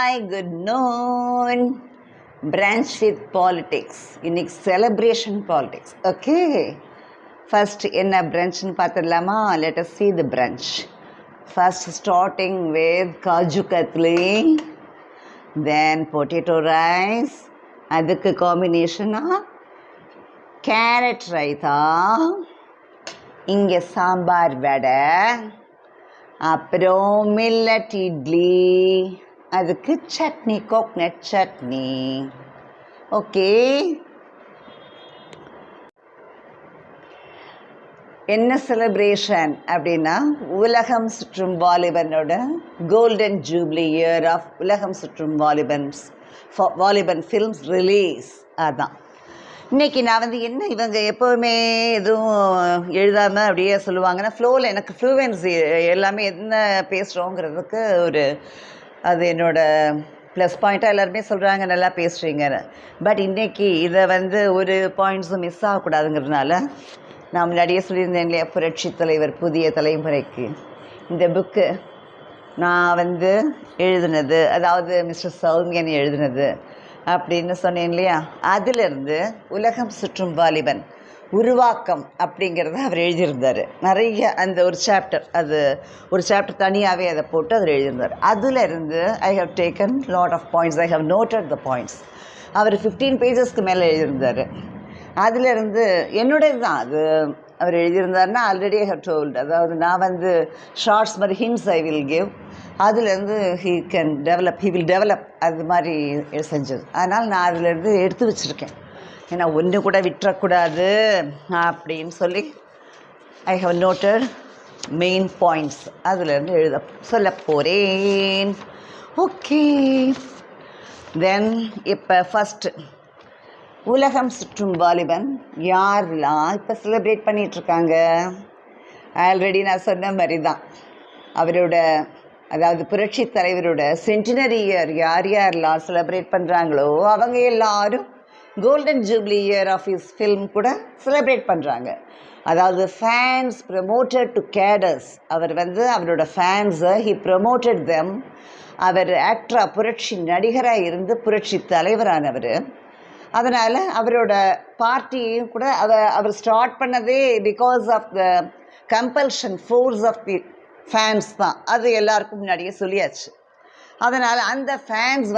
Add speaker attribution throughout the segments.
Speaker 1: Hi, good noon. Branch with politics. இன்னைக்கு celebration politics. Okay. First, என்ன branchன்னு பார்த்துடலாமா? Let us see the branch. First, starting with Kaju Katli, then potato rice. அதுக்கு காம்பினேஷனாக carrot raita, இங்கே சாம்பார் வடை, அப்புறம் millet idli, அதுக்கு chutney, coconut chutney. Okay, என்ன celebration அப்படின்னா உலகம் சுற்றும் வாலிபனோட கோல்டன் ஜூப்ளி இயர் ஆஃப் உலகம் சுற்றும் வாலிபன் ஃபில்ம்ஸ் ரிலீஸ். அதான் இன்றைக்கி நான் என்ன இவங்க எப்போவுமே எதுவும் எழுதாமல் அப்படியே சொல்லுவாங்கன்னா ஃப்ளோவில் எனக்கு ஃப்ளூவன்சி எல்லாமே என்ன பேசுகிறோங்கிறதுக்கு ஒரு அது என்னோடய ப்ளஸ் பாயிண்ட்டாக எல்லாருமே சொல்கிறாங்க நல்லா பேசுகிறீங்கன்னு. பட் இன்றைக்கி இதை ஒரு பாயிண்ட்ஸும் மிஸ் ஆகக்கூடாதுங்கிறதுனால நான் முன்னாடியே சொல்லியிருந்தேன் இல்லையா, புரட்சி தலைவர் புதிய தலைமுறைக்கு இந்த புக்கு நான் எழுதுனது, அதாவது மிஸ்டர் சௌமியன் எழுதுனது அப்படின்னு சொன்னேன் இல்லையா. அதிலிருந்து உலகம் சுற்றும் வாலிபன் உருவாக்கம் அப்படிங்கிறத அவர் எழுதியிருந்தார். நிறைய அந்த ஒரு சாப்டர், அது ஒரு சாப்டர் தனியாகவே அதை போட்டு அதில் எழுதியிருந்தார். அதிலிருந்து I have taken lot of points, I have noted the points. அவர் 15 பேஜஸ்க்கு மேலே எழுதியிருந்தார். அதிலிருந்து என்னுடையது தான் அது அவர் எழுதியிருந்தார்னா ஆல்ரெடி ஐ ஹவ் டோல்டு, அதாவது நான் ஷார்ட்ஸ் மாதிரி ஹிண்ட்ஸ் ஐ வில் கிவ், அதுலேருந்து ஹீ வில் டெவலப் அது மாதிரி செஞ்சது. அதனால் நான் அதிலேருந்து எடுத்து வச்சுருக்கேன், ஏன்னா ஒன்று கூட விட்டுறக்கூடாது அப்படின்னு சொல்லி I have noted main points அதிலேருந்து சொல்ல போகிறேன். ஓகே, தென் இப்போ ஃபஸ்ட்டு உலகம் சுற்றும் வாலிபன் யாரெல்லாம் இப்போ செலிப்ரேட் பண்ணிகிட்ருக்காங்க. ஆல்ரெடி நான் சொன்ன மாதிரி தான் அவரோட, அதாவது புரட்சி தலைவரோட சென்டினரி இயர் யாரெல்லாம் செலிப்ரேட் பண்ணுறாங்களோ அவங்க எல்லாரும் golden jubilee year of his film கூட செலிப்ரேட் பண்ணுறாங்க. அதாவது ஃபேன்ஸ் ப்ரமோட்டட் டு கேடர்ஸ். அவர் அவரோட ஃபேன்ஸை ஹி ப்ரமோட்டட் தெம். அவர் ஆக்டராக புரட்சி நடிகராக இருந்து புரட்சி தலைவரானவர். அதனால் அவரோட பார்ட்டியும் கூட அவர் ஸ்டார்ட் பண்ணதே because of the compulsion force of the fans தான். அது எல்லாருக்கும் முன்னாடியே சொல்லியாச்சு. அதனால் அந்த fans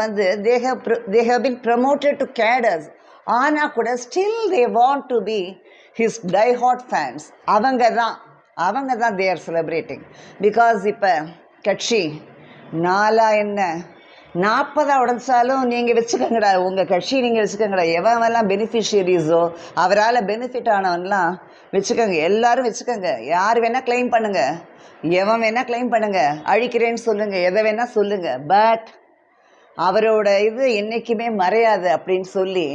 Speaker 1: they have been promoted to cadres. ஆனால் கூட still they want to be his die-hard fans. அவங்க தான் they are celebrating. பிகாஸ் இப்போ கட்சி என்ன 40 உடச்சாலும் நீங்கள் வச்சுக்கோங்கடா, உங்கள் கட்சி நீங்கள் வச்சுக்கோங்கடா, எவெல்லாம் பெனிஃபிஷியரிஸோ அவரால் பெனிஃபிட் ஆனவன்லாம் வச்சுக்கோங்க, எல்லோரும் வச்சுக்கோங்க, யார் வேணால் கிளைம் பண்ணுங்கள், எவன் வேணால் கிளைம் பண்ணுங்கள், அழிக்கிறேன்னு சொல்லுங்கள், எதை வேணால் சொல்லுங்கள், பட் அவரோட என்றைக்குமே மறையாது அப்படின்னு சொல்லி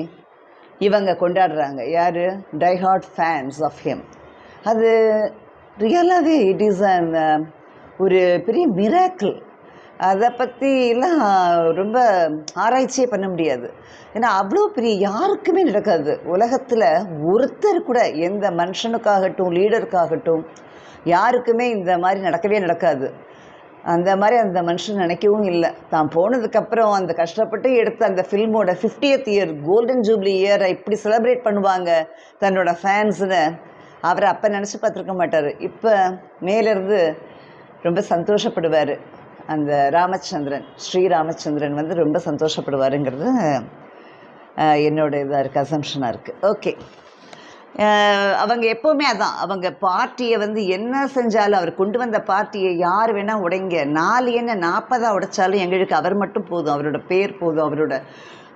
Speaker 1: இவங்க கொண்டாடுறாங்க. யார்? Diehard fans of him. அது ரியலாகவே இட் இஸ் ஒரு பெரிய மிராக்கிள். அதை பற்றிலாம் ரொம்ப ஆராய்ச்சியே பண்ண முடியாது, ஏன்னா அவ்வளோ பெரிய யாருக்குமே நடக்காது உலகத்தில். ஒருத்தர் கூட எந்த மனுஷனுக்காகட்டும் லீடருக்காகட்டும் யாருக்குமே இந்த மாதிரி நடக்கவே நடக்காது. அந்த மாதிரி அந்த மனுஷன் நினைக்கவும் இல்லை. தான் போனதுக்கப்புறம் அந்த கஷ்டப்பட்டு எடுத்த அந்த ஃபில்மோட 50th இயர் கோல்டன் ஜூப்ளி இயரை இப்படி செலிப்ரேட் பண்ணுவாங்க தன்னோட ஃபேன்ஸுன்னு அவரை அப்போ நினச்சி பார்த்துருக்க மாட்டார். இப்போ மேலேருந்து ரொம்ப சந்தோஷப்படுவார். அந்த ஸ்ரீராமச்சந்திரன் ரொம்ப சந்தோஷப்படுவாருங்கிறது என்னோட இதாக இருக்குது, அசம்ஷனாக இருக்குது. ஓகே, அவங்க எப்போவுமே அதான், அவங்க பார்ட்டியை என்ன செஞ்சாலும் அவர் கொண்டு வந்த பார்ட்டியை யார் வேணால் உடைங்க, 40 உடைச்சாலும் எங்களுக்கு அவர் மட்டும் போதும், அவரோட பேர் போதும், அவரோட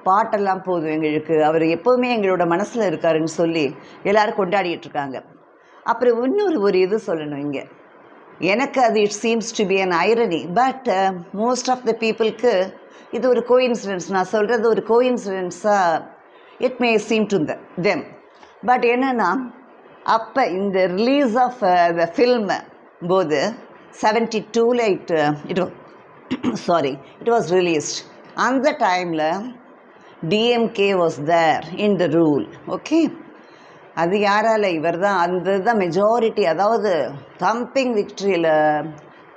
Speaker 1: பாட்டெல்லாம் போதும் எங்களுக்கு, அவர் எப்போவுமே எங்களோட மனசில் இருக்காருன்னு சொல்லி எல்லோரும் கொண்டாடிட்டுருக்காங்க. அப்புறம் இன்னொரு சொல்லணும் இங்கே, எனக்கு அது it seems to be an irony, but most of the பீப்புளுக்கு இது ஒரு கோஇன்சிடென்ஸ். நான் சொல்கிறது ஒரு கோஇன்சிடென்ஸாக it may seem to them. But என்னென்னா அப்போ இந்த ரிலீஸ் ஆஃப் த ஃபில்ம் போது 72ல் இட் வாஸ் ரிலீஸ்ட். அந்த டைமில் DMK was there in the rule. Okay, அது யாரால்? இவர் தான், அந்த தான் மெஜாரிட்டி. அதாவது தம்பிங் விக்ட்ரியில்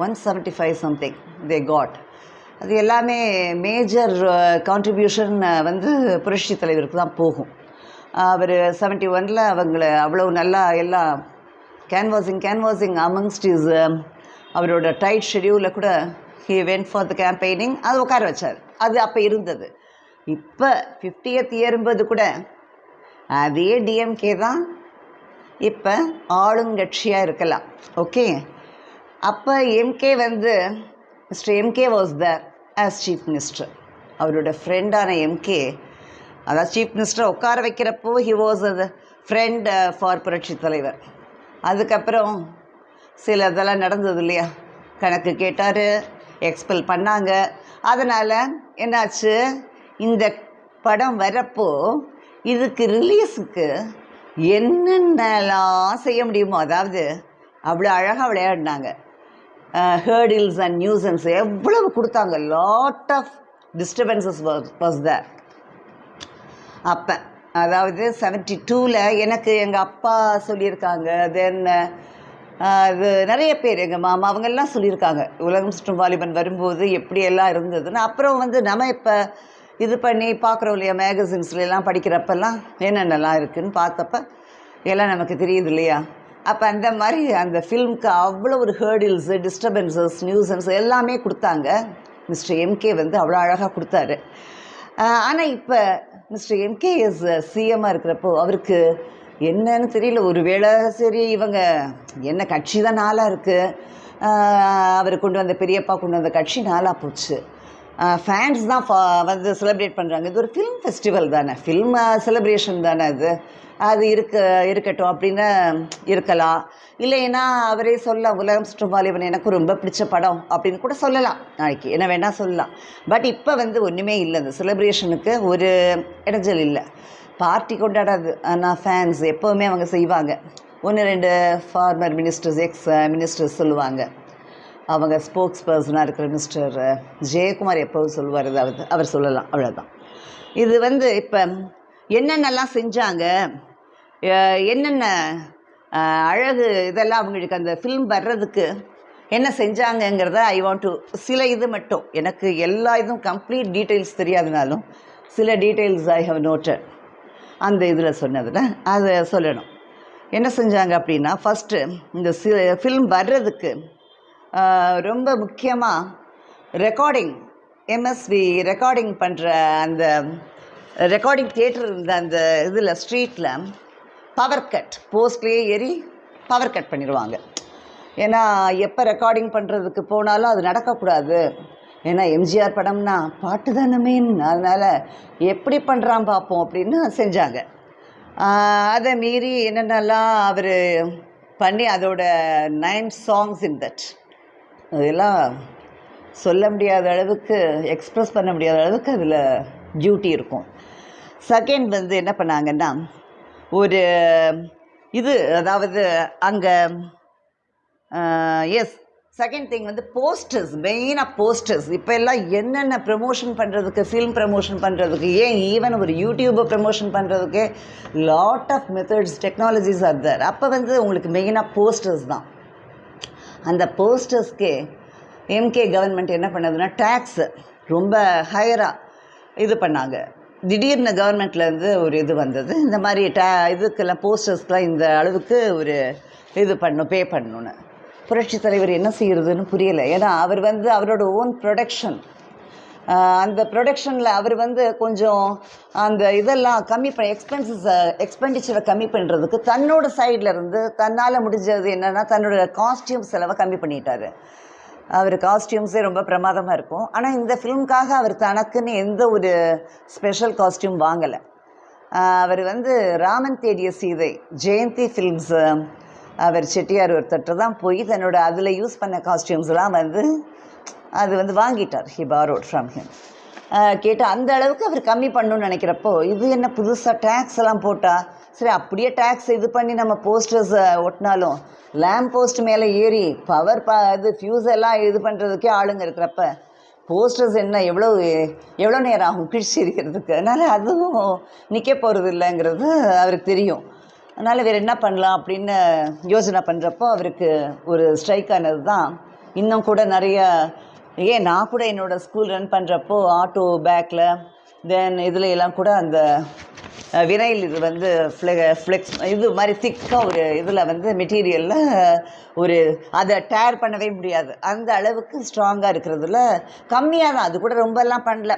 Speaker 1: 175 சம்திங் தே காட். அது எல்லாமே மேஜர் கான்ட்ரிபியூஷன் வந்து புரட்சி தலைவருக்கு தான் போகும். அவர் 71ல் அவங்கள அவ்வளோ நல்லா எல்லாம் கேன்வாசிங் அமங்ஸ்ட் இஸ் அவரோட டைட் ஷெடியூலில் கூட he went for the campaigning அது உட்கார வச்சார். அது அப்போ இருந்தது. இப்போ 50th இயரும்போது கூட அதே டிஎம்கே தான் இப்போ ஆளுங்கட்சியாக இருக்கலாம். ஓகே, அப்போ எம்கே வந்து mister MK was there as chief minister. அவரோட ஃப்ரெண்டான எம்கே, அதாவது சீஃப் மினிஸ்டர் உட்கார வைக்கிறப்போ he was a friend for புரட்சி தலைவர். அதுக்கப்புறம் சில இதெல்லாம் நடந்தது இல்லையா, கணக்கு கேட்டார், எக்ஸ்பெல் பண்ணாங்க. அதனால் என்னாச்சு, இந்த படம் வரப்போ இதுக்கு ரிலீஸுக்கு என்னென்னலாம் செய்ய முடியுமோ, அதாவது அவ்வளோ அழகாக விளையாடினாங்க. ஹேர்டில்ஸ் அண்ட் நியூசன்ஸ் எவ்வளவு கொடுத்தாங்க. Lot of disturbances was there. அப்போ அதாவது 72ல் எனக்கு எங்கள் அப்பா சொல்லியிருக்காங்க, தென் அது நிறைய பேர் எங்கள் மாமா அவங்கெல்லாம் சொல்லியிருக்காங்க உலகம் சுற்றும் வாலிபன் வரும்போது எப்படியெல்லாம் இருந்ததுன்னு. அப்புறம் வந்து நம்ம இப்போ இது பண்ணி பார்க்குறோம் இல்லையா, மேகசின்ஸ்லாம் படிக்கிறப்பெல்லாம் என்னென்னலாம் இருக்குதுன்னு பார்த்தப்ப எல்லாம் நமக்கு தெரியுது இல்லையா. அப்போ அந்த மாதிரி அந்த ஃபில்முக்கு அவ்வளோ ஒரு ஹேர்டில்ஸு, டிஸ்டர்பன்சஸ், நியூசன்ஸ் எல்லாமே கொடுத்தாங்க. மிஸ்டர் எம்கே வந்து அவ்வளோ அழகாக கொடுத்தாரு. ஆனால் இப்போ மிஸ்டர் எம்கே இஸ் சிஎம்மாக இருக்கிறப்போ அவருக்கு என்னன்னு தெரியல. ஒரு வேளை சரி இவங்க என்ன கட்சி தான் நாளாக இருக்குது, அவர் கொண்டு வந்த பெரியப்பா கொண்டு வந்த கட்சி நாளாக போச்சு. ஃபேன்ஸ் தான் வந்து செலிப்ரேட் பண்ணுறாங்க. இது ஒரு ஃபில்ம் ஃபெஸ்டிவல் தானே, ஃபில்ம் செலிப்ரேஷன் தானே அது இருக்கட்டும் அப்படின்னு இருக்கலாம். இல்லைன்னா அவரே சொல்லலாம், உலகம் சுற்றும் வாலிபன் எனக்கு ரொம்ப பிடிச்ச படம் அப்படின்னு கூட சொல்லலாம். நாளைக்கு என்ன வேணால் சொல்லலாம். பட் இப்போ வந்து ஒன்றுமே இல்லை, அந்த செலிப்ரேஷனுக்கு ஒரு இடைஞ்சல் இல்லை. பார்ட்டி கொண்டாடாது, ஆனால் ஃபேன்ஸ் எப்போவுமே அவங்க செய்வாங்க. 1-2 ஃபார்மர் மினிஸ்டர்ஸ், எக்ஸ் மினிஸ்டர்ஸ் சொல்லுவாங்க. அவங்க ஸ்போக்ஸ் பர்சனாக இருக்கிற மிஸ்டர் ஜெயக்குமார் எப்போவும் சொல்லுவார், அவர் சொல்லலாம், அவ்வளோதான். இது வந்து இப்போ என்னென்னலாம் செஞ்சாங்க, என்னென்ன அழகு இதெல்லாம் அவங்களுக்கு அந்த ஃபில்ம் வர்றதுக்கு என்ன செஞ்சாங்கங்கிறத ஐ வாண்ட் டு சில இது மட்டும், எனக்கு எல்லா இதுவும் கம்ப்ளீட் டீட்டெயில்ஸ் தெரியாதுனாலும் சில டீட்டெயில்ஸ் ஐ ஹவ் நோட்டட் அந்த இதில் சொன்னதில் அதை சொல்லணும். என்ன செஞ்சாங்க அப்படின்னா, ஃபஸ்ட்டு இந்த ஃபில்ம் வர்றதுக்கு ரொம்ப முக்கியமாக ரெக்கார்டிங், எம்எஸ்வி ரெக்கார்டிங் பண்ணுற அந்த ரெக்கார்டிங் தியேட்டர் இருந்த அந்த இதில் ஸ்ட்ரீட்டில் பவர் கட், போஸ்ட்லேயே ஏறி பவர் கட் பண்ணிடுவாங்க. ஏன்னா எப்போ ரெக்கார்டிங் பண்ணுறதுக்கு போனாலும் அது நடக்கக்கூடாது. ஏன்னா எம்ஜிஆர் படம்னா பாட்டு தானே மெயின், அதனால் எப்படி பண்ணுறான் பார்ப்போம் அப்படின்னு செஞ்சாங்க. அதை மீறி என்னென்னலாம் அவர் பண்ணி அதோட 9 songs இன் தட், அதெல்லாம் சொல்ல முடியாத அளவுக்கு, எக்ஸ்ப்ரெஸ் பண்ண முடியாத அளவுக்கு அதில் டியூட்டி இருக்கும். செகண்ட் வந்து என்ன பண்ணாங்கன்னா, ஒரு இது அதாவது அங்கே எஸ் செகண்ட் திங் வந்து போஸ்டர்ஸ், மெயினாக போஸ்டர்ஸ். இப்போ எல்லாம் என்னென்ன ப்ரமோஷன் பண்ணுறதுக்கு, ஃபில்ம் ப்ரமோஷன் பண்ணுறதுக்கு, ஏன் ஈவன் ஒரு யூடியூப்பை ப்ரமோஷன் பண்ணுறதுக்கே lot of methods, technologies are there. அப்போ வந்து உங்களுக்கு மெயினாக போஸ்டர்ஸ் தான். அந்த போஸ்டர்ஸ்க்கே எம்கே கவர்மெண்ட் என்ன பண்ணதுன்னா டேக்ஸு ரொம்ப ஹையராக இது பண்ணாங்க. திடீர்னு கவர்மெண்ட்லேருந்து ஒரு இது வந்தது, இந்த மாதிரி இதுக்கெல்லாம் போஸ்டர்ஸ்க்கெலாம் இந்த அளவுக்கு ஒரு இது பே பண்ணணுன்னு. புரட்சி தலைவர் என்ன செய்கிறதுன்னு புரியலை. ஏன்னா அவர் வந்து அவரோட ஓன் ப்ரொடக்ஷன், அந்த ப்ரொடக்ஷனில் அவர் வந்து கொஞ்சம் அந்த இதெல்லாம் கம்மி எக்ஸ்பெண்டிச்சரை கம்மி பண்ணுறதுக்கு தன்னோட சைடில் இருந்து தன்னால் முடிஞ்சது என்னென்னா தன்னோட காஸ்டியூம் செலவை கம்மி பண்ணிட்டார். அவர் காஸ்டியூம்ஸே ரொம்ப பிரமாதமாக இருக்கும். ஆனால் இந்த ஃபிலிம்காக அவர் தனக்குன்னு எந்த ஒரு ஸ்பெஷல் காஸ்டியூம் வாங்கலை. அவர் வந்து ராமன் தேடிய சீதை, ஜெயந்தி ஃபிலிம்ஸ், அவர் செட்டியார் ஒருத்தட்ட தான் போய் தன்னோட அதில் யூஸ் பண்ண காஸ்டியூம்ஸ்லாம் வந்து அது வந்து வாங்கிட்டார். He borrowed from him. கேட்டால் அந்த அளவுக்கு அவர் கம்மி பண்ணணும்னு நினைக்கிறப்போ, இது என்ன புதுசாக டேக்ஸ் எல்லாம் போட்டால், சரி அப்படியே டேக்ஸ் இது பண்ணி நம்ம போஸ்டர்ஸை ஒட்டினாலும் லேம்ப் போஸ்ட் மேலே ஏறி பவர் இது ஃபியூஸ் எல்லாம் இது பண்ணுறதுக்கே ஆளுங்க இருக்கிறப்ப போஸ்டர்ஸ் என்ன எவ்வளோ நேரம் ஆகும் கிழிச்சு இருக்கிறதுக்கு. அதனால் அதுவும் நிற்க போகிறது இல்லைங்கிறது அவருக்கு தெரியும். அதனால் வேறு என்ன பண்ணலாம் அப்படின்னு யோசனை பண்ணுறப்போ அவருக்கு ஒரு ஸ்ட்ரைக் ஆனது தான். இன்னும் கூட நிறைய ஏன் நான் கூட என்னோடய ஸ்கூல் ரன் பண்ணுறப்போ ஆட்டோ பேக்கில் தென் இதில் எல்லாம் கூட அந்த வினைல் இது வந்து ஃப்ளெக்ஸ் இது மாதிரி திக்காக ஒரு இதில் வந்து மெட்டீரியலில் ஒரு அதை டேர் பண்ணவே முடியாது, அந்த அளவுக்கு ஸ்ட்ராங்காக இருக்கிறதுல கம்மியாக தான், அது கூட ரொம்பலாம் பண்ணல,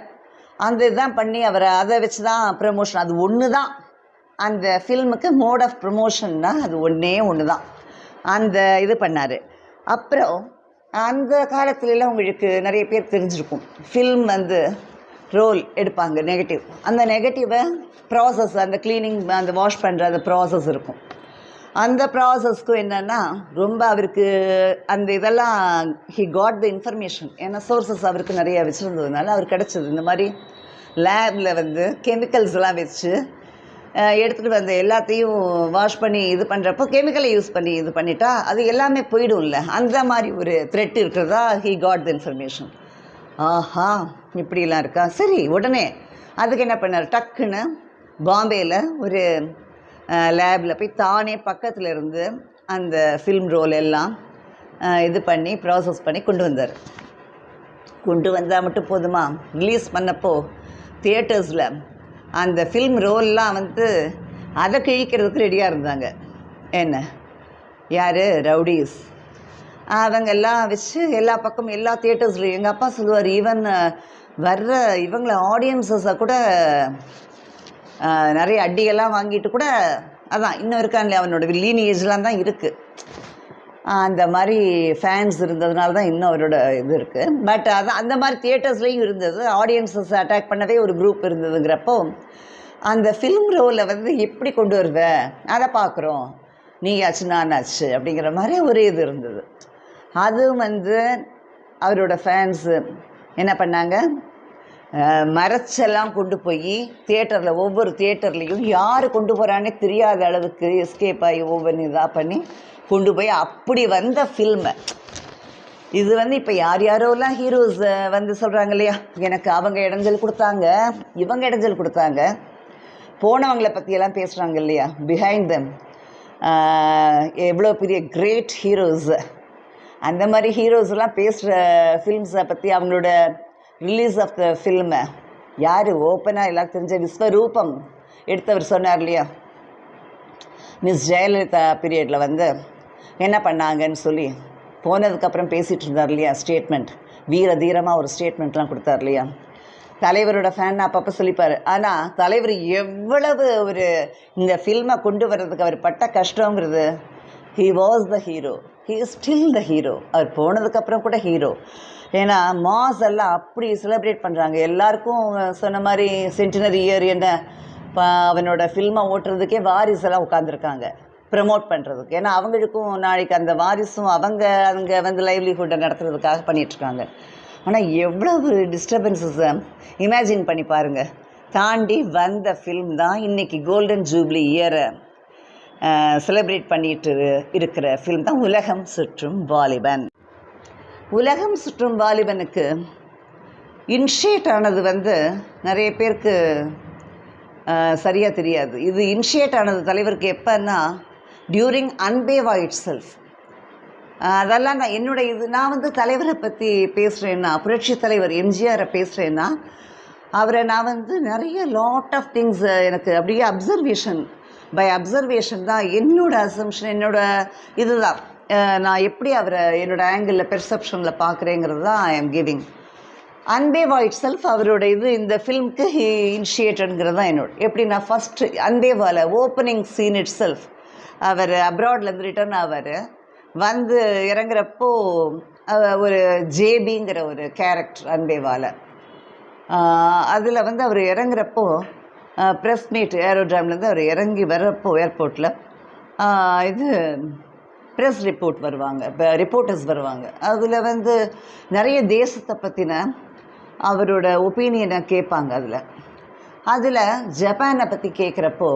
Speaker 1: அந்த இதுதான் பண்ணி அவரை அதை வச்சு தான் ப்ரமோஷன். அது ஒன்று தான் அந்த ஃபில்முக்கு மோட் ஆஃப் ப்ரமோஷன்னா அது ஒன்று தான் அந்த இது பண்ணார். அப்புறம் அந்த காலத்துலலாம் உங்களுக்கு நிறைய பேர் தெரிஞ்சிருக்கும், ஃபில்ம் வந்து ரோல் எடுப்பாங்க நெகட்டிவ், அந்த நெகட்டிவை ப்ராசஸ் அந்த க்ளீனிங் அந்த வாஷ் பண்ணுற அந்த ப்ராசஸ் இருக்கும். அந்த ப்ராசஸ்க்கும் என்னென்னா ரொம்ப அவருக்கு அந்த இதெல்லாம் ஹி காட் த இன்ஃபர்மேஷன், ஏன்னா சோர்ஸஸ் அவருக்கு நிறைய வச்சுருந்ததுனால அவர் கிடச்சிது. இந்த மாதிரி லேபில் வந்து கெமிக்கல்ஸ்லாம் வச்சு எடுத்துகிட்டு வந்து எல்லாத்தையும் வாஷ் பண்ணி இது பண்ணுறப்போ கெமிக்கலை யூஸ் பண்ணி இது பண்ணிட்டா அது எல்லாமே போய்டும்ல, அந்த மாதிரி ஒரு த்ரெட் இருக்கிறதா ஹி காட் த இன்ஃபர்மேஷன். ஆஹா இப்படிலாம் இருக்கா, சரி உடனே அதுக்கு என்ன பண்ணார், டக்குன்னு பாம்பேயில் ஒரு லேபில் போய் தானே பக்கத்தில் இருந்து அந்த ஃபில்ம் ரோல் எல்லாம் இது பண்ணி ப்ராசஸ் பண்ணி கொண்டு வந்தார். கொண்டு வந்தால் மட்டும் போதுமா, ரிலீஸ் பண்ணப்போ தியேட்டர்ஸில் அந்த ஃபில்ம் ரோல்லாம் வந்து அதை கிழிக்கிறதுக்கு ரெடியாக இருந்தாங்க. என்ன யார், ரவுடிஸ் அவங்கெல்லாம் வச்சு எல்லா பக்கமும் எல்லா தியேட்டர்ஸ்லையும். எங்கள் அப்பா சொல்லுவார், ஈவன் வர்ற இவங்களை ஆடியன்ஸஸை கூட நிறைய அடியெல்லாம் வாங்கிட்டு கூட, அதான் இன்னும் இருக்கான்ல அவனோட லீனியேஜ்லாம் தான் இருக்குது, அந்த மாதிரி ஃபேன்ஸ் இருந்ததுனால தான் இன்னும் அவரோட இது இருக்குது. பட் அதான் அந்த மாதிரி தியேட்டர்ஸ்லேயும் இருந்தது, ஆடியன்ஸஸ் அட்டாக் பண்ணவே ஒரு குரூப் இருந்ததுங்கிறப்போ அந்த ஃபில்ம் ரோலில் வந்து எப்படி கொண்டு வருவேன் அதை பார்க்குறோம், நீ ஆச்சு நான் ஆச்சு அப்படிங்கிற மாதிரி ஒரு இது இருந்தது. அதுவும் வந்து அவரோட ஃபேன்ஸு என்ன பண்ணாங்க, மறைச்செல்லாம் கொண்டு போய் தியேட்டரில் ஒவ்வொரு தியேட்டர்லேயும் யார் கொண்டு போகிறானே தெரியாத அளவுக்கு எஸ்கேப் ஆகி ஒவ்வொன்று இதாக பண்ணி கொண்டு போய் அப்படி வந்த ஃபில்மை. இது வந்து இப்போ யார் யாரோலாம் ஹீரோஸ் வந்து சொல்கிறாங்க இல்லையா, எனக்கு அவங்க இடைஞ்சல் கொடுத்தாங்க இவங்க இடைஞ்சல் கொடுத்தாங்க, போனவங்களை பற்றியெல்லாம் பேசுகிறாங்க இல்லையா, பிஹைண்ட் தெம் எவ்வளோ பெரிய கிரேட் ஹீரோஸ், அந்த மாதிரி ஹீரோஸ்லாம் பேசுகிற ஃபில்ம்ஸை பற்றி அவங்களோட ரிலீஸ் ஆஃப் த ஃபில்மை யார் ஓப்பனாக எல்லாருக்கும் தெரிஞ்ச விஸ்வரூபம் எடுத்தவர் சொன்னார் இல்லையா, மிஸ் ஜெயலலிதா பீரியடில் வந்து என்ன பண்ணாங்கன்னு சொல்லி போனதுக்கப்புறம் பேசிகிட்டு இருந்தார் இல்லையா, ஸ்டேட்மெண்ட் வீர தீரமாக ஒரு ஸ்டேட்மெண்ட்லாம் கொடுத்தார் இல்லையா. தலைவரோட ஃபேன் அப்பப்போ சொல்லிப்பார், ஆனால் தலைவர் எவ்வளவு ஒரு இந்த ஃபில்மை கொண்டு வர்றதுக்கு அவர் பட்ட கஷ்டங்கிறது, he was the hero, he is still the hero. அவர் போனதுக்கப்புறம் கூட ஹீரோ. ஏன்னா மாஸ் எல்லாம் அப்படி செலிப்ரேட் பண்ணுறாங்க, எல்லாருக்கும் சொன்ன மாதிரி சென்டினரி இயர் என்ன அவனோட ஃபில்மை ஓட்டுறதுக்கே வாரிசெல்லாம் உட்காந்துருக்காங்க ப்ரமோட் பண்ணுறதுக்கு. ஏன்னா அவங்களுக்கும் நாளைக்கு அந்த வாரிசும் அவங்க அங்கே வந்து லைவ்லிஹுட்டை நடத்துறதுக்காக பண்ணிகிட்ருக்காங்க. ஆனால் எவ்வளவு டிஸ்டர்பன்ஸஸை இமேஜின் பண்ணி பாருங்கள், தாண்டி வந்த ஃபில்ம் தான் இன்றைக்கி கோல்டன் ஜூப்ளி இயரை செலிப்ரேட் பண்ணிட்டு இருக்கிற ஃபில்ம் தான் உலகம் சுற்றும் வாலிபன். உலகம் சுற்றும் வாலிபனுக்கு இன்ஷியேட் ஆனது வந்து நிறைய பேருக்கு சரியாக தெரியாது. இது இன்ஷியேட் ஆனது தலைவருக்கு எப்போன்னா டியூரிங் அன்பேவா இட் செல்ஃப். அதெல்லாம் நான் வந்து தலைவரை பற்றி பேசுகிறேன்னா, புரட்சி தலைவர் எம்ஜிஆரை பேசுகிறேன்னா, அவரை நான் வந்து நிறைய லாட் ஆஃப் திங்ஸ் எனக்கு அப்படியே பை அப்சர்வேஷன் தான் என்னோடய அசம்ஷன், இதுதான் நான் எப்படி அவரை என்னோடய ஆங்கிளில் பெர்செப்ஷனில் பார்க்குறேங்கிறது தான் I am giving. Anbe Vaa itself அவரோட இந்த ஃபில்முக்கு இனிஷியேட்டடுங்கிறது தான் எப்படின்னா, ஃபஸ்ட்டு அன்பேவாவில் ஓப்பனிங் சீன் இட் செல்ஃப் அவர் அப்ராட்லேருந்து ரிட்டர்ன் ஆவார், வந்து இறங்குறப்போ ஒரு ஜேபிங்கிற ஒரு கேரக்டர் அன்பேவாவில், அதில் வந்து அவர் இறங்குறப்போ ப்ரெஸ் மீட் ஏரோட்ராம்லேருந்து அவர் இறங்கி வர்றப்போ ஏர்போர்ட்டில் இது ப்ரெஸ் ரிப்போர்ட் வருவாங்க, ரிப்போர்ட்டர்ஸ் வருவாங்க. அதில் வந்து நிறைய தேசத்தை பற்றின அவரோட ஒப்பீனியனை கேட்பாங்க. அதில் ஜப்பானை பற்றி கேட்குறப்போ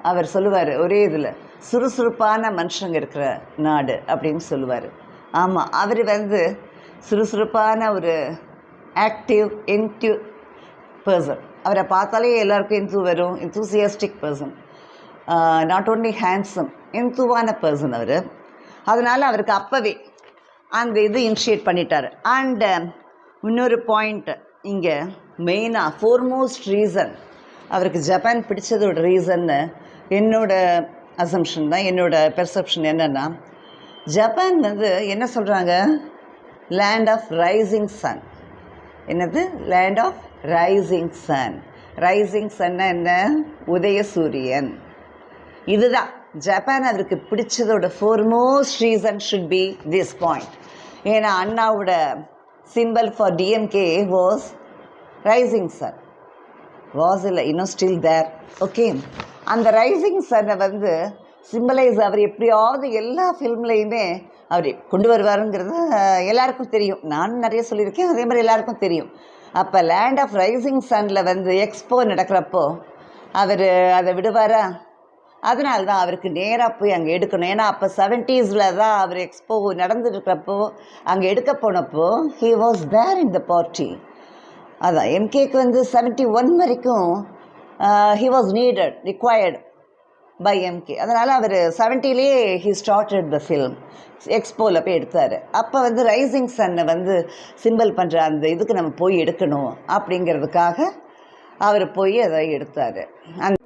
Speaker 1: அவர் சொல்லுவார், ஒரே இதில் சுறுசுறுப்பான மனுஷங்க இருக்கிற நாடு அப்படின்னு சொல்லுவார். ஆமாம், அவர் வந்து சுறுசுறுப்பான ஒரு ஆக்டிவ் என்டிவ் பர்சன். அவரை பார்த்தாலே எல்லாருக்கும் enthusiastic person, not only handsome, என்தூவான பர்சன் அவர். அதனால் அவருக்கு அப்போவே அந்த இது இனிஷியேட் பண்ணிட்டார். அண்ட் இன்னொரு பாயிண்ட் இங்கே மெயினாக ஃபோர்மோஸ்ட் ரீசன் அவருக்கு ஜப்பான் பிடிச்சதோட ரீசன்னு என்னோட அசம்ஷன் தான், என்னோட பெர்செப்ஷன் என்னென்னா, ஜப்பான் வந்து என்ன சொல்கிறாங்க, லேண்ட் ஆஃப் ரைசிங் சன். என்னது? Land of rising sun. Rising சன்னா என்ன? உதய சூரியன். இதுதான் ஜப்பான் அவருக்கு பிடிச்சதோட foremost reason should be this point. ஏன்னா அண்ணாவோட symbol for DMK was rising sun. Was இல்லை, இன்னும் ஸ்டில் தேர். ஓகே, அந்த ரைசிங் சன்னை வந்து சிம்பிளைஸ் அவர் எப்படியாவது எல்லா ஃபில்ம்லேயுமே அவர் கொண்டு வருவாருங்கிறது எல்லாருக்கும் தெரியும். நானும் நிறைய சொல்லியிருக்கேன், அதே மாதிரி எல்லாருக்கும் தெரியும். அப்போ லேண்ட் ஆஃப் ரைசிங் சன்னில் வந்து எக்ஸ்போ நடக்கிறப்போ அவர் அதை விடுவாரா? அதனால தான் அவருக்கு நேராக போய் அங்கே எடுக்கணும். ஏன்னா அப்போ 70s தான் அவர் எக்ஸ்போ நடந்துருக்கிறப்போ அங்கே எடுக்க போனப்போ he was there in the party. அதான் எம்கேக்கு வந்து 71 வரைக்கும் he was needed, required by MK. அதனால் அவர் 70லேயே ஹி ஸ்டார்டட் த ஃபில்ம். எக்ஸ்போவில் போய் எடுத்தார். அப்போ வந்து ரைசிங் சன்னை வந்து சிம்பிள் பண்ணுற அந்த இதுக்கு நம்ம போய் எடுக்கணும் அப்படிங்கிறதுக்காக அவர் போய் அதை எடுத்தார். அந்த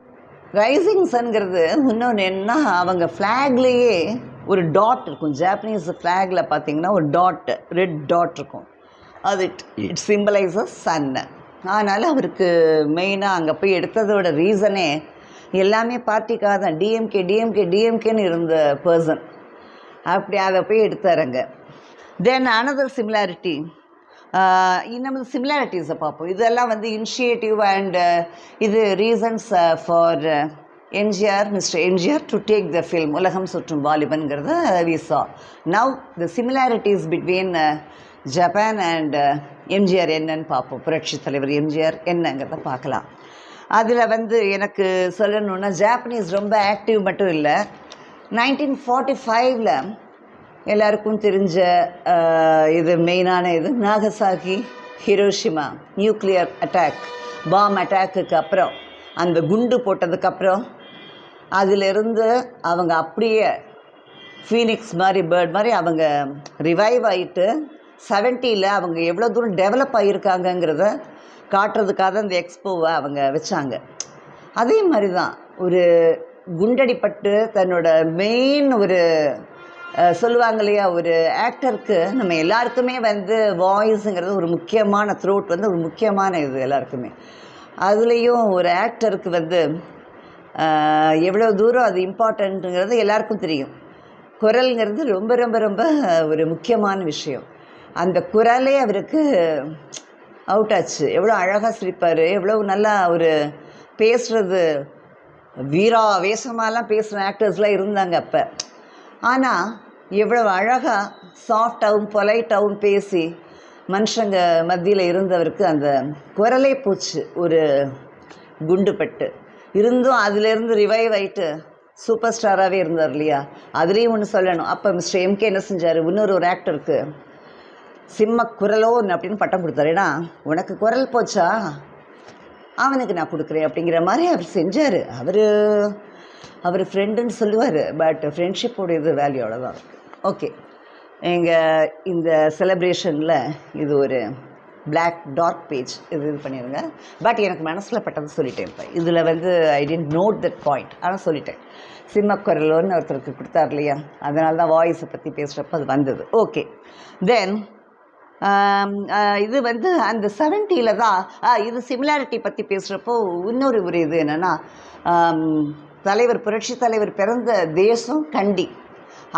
Speaker 1: ரைசிங் சன்ங்கிறது இன்னொன்று என்ன, அவங்க ஃப்ளாக்லேயே ஒரு டாட் இருக்கும். ஜாப்பனீஸ் ஃப்ளாகில் பார்த்தீங்கன்னா ஒரு டாட், ரெட் டாட் இருக்கும். அது இட் சிம்பிளைசஸ் சன்னு. அதனால் அவருக்கு மெயினாக அங்கே போய் எடுத்ததோட ரீசனே எல்லாமே பார்ட்டிக்காக தான். டிஎம்கேன்னு இருந்த பர்சன் அப்படி அதை போய் எடுத்தாருங்க. தென் அனதர் சிமிலாரிட்டி, நம்ம சிமிலாரிட்டிஸை பார்ப்போம். இதெல்லாம் வந்து இனிஷியேட்டிவ் அண்ட் இது reasons for Mister MGR to take the film Ulagam Sutrum வாலிபன்கிறத we saw. Now the similarities between Japan and MGR என்னன்னு பார்ப்போம். புரட்சி தலைவர் எம்ஜிஆர் என்னங்கிறத பார்க்கலாம். அதில் வந்து எனக்கு சொல்லணுன்னா, ஜாப்பனீஸ் ரொம்ப ஆக்டிவ் மட்டும் இல்லை. 1945 எல்லாருக்கும் தெரிஞ்ச இது மெயினான இது Nagasaki Hiroshima nuclear attack, bomb அட்டாக்குக்கு அப்புறம், அந்த குண்டு போட்டதுக்கப்புறம் அதிலிருந்து அவங்க அப்படியே ஃபீனிக்ஸ் மாதிரி, பேர்ட் மாதிரி அவங்க ரிவைவ் ஆகிட்டு 70ல் அவங்க எவ்வளோ தூரம் டெவலப் ஆகியிருக்காங்கங்கிறத காட்டுறதுக்காக அந்த எக்ஸ்போவை அவங்க வச்சாங்க. அதே மாதிரி தான் ஒரு குண்டடிப்பட்டு தன்னோட மெயின் ஒரு சொல்லுவாங்க இல்லையா, ஒரு ஆக்டருக்கு நம்ம எல்லாருக்குமே வந்து வாய்ஸுங்கிறது ஒரு முக்கியமான, த்ரோட் வந்து ஒரு முக்கியமான இது எல்லாருக்குமே. அதுலேயும் ஒரு ஆக்டருக்கு வந்து எவ்வளோ தூரம் அது இம்பார்ட்டண்ட்டுங்கிறது எல்லாருக்கும் தெரியும். குரல்ங்கிறது ரொம்ப ரொம்ப ரொம்ப ஒரு முக்கியமான விஷயம். அந்த குரலே அவருக்கு அவுட் ஆச்சு. எவ்வளோ அழகாக சிரிப்பார், எவ்வளோ நல்லா ஒரு பேசுகிறது, வீராவேசமாலாம் பேசுகிற ஆக்டர்ஸ்லாம் இருந்தாங்க அப்போ. ஆனால் எவ்வளோ அழகாக சாஃப்டாகவும் பொலைட்டாகவும் பேசி மனுஷங்க மத்தியில் இருந்தவருக்கு அந்த குரலே போச்சு. ஒரு குண்டுப்பட்டு இருந்தும் அதிலேருந்து ரிவைவ் ஆகிட்டு சூப்பர் ஸ்டாராகவே இருந்தார் இல்லையா. அதுலேயும் ஒன்று சொல்லணும். அப்போ மிஸ்டர் எம்கே என்ன செஞ்சார், இன்னொரு ஆக்டருக்கு சிம்ம குரலோன்னு அப்படின்னு பட்டம் கொடுத்தாரு. ஏன்னா உனக்கு குரல் போச்சா, அவனுக்கு நான் கொடுக்குறேன் அப்படிங்கிற மாதிரி அவர் செஞ்சார். அவர் ஃப்ரெண்டுன்னு சொல்லுவார், பட் ஃப்ரெண்ட்ஷிப்போட இது வேல்யூ அவ்வளோதான் இருக்குது. ஓகே, எங்கள் இந்த செலிப்ரேஷனில் இது ஒரு பிளாக் டார்க் பேஜ் இது பண்ணிடுங்க. பட் எனக்கு மனசில் பட்டது சொல்லிட்டேன். இப்போ இதில் வந்து ஐ டென்ட் நோட் தட் பாயிண்ட், ஆனால் சொல்லிட்டேன். சிம்மக்குரலோன்னு ஒருத்தருக்கு கொடுத்தார் இல்லையா, அதனால தான் வாய்ஸை பற்றி பேசுகிறப்ப அது வந்தது. ஓகே, தென் இது வந்து அந்த 70ல் தான் இது சிமிலாரிட்டி பற்றி பேசுகிறப்போ இன்னொரு ஒரு இது என்னென்னா, புரட்சி தலைவர் பிறந்த தேசம் கண்டி.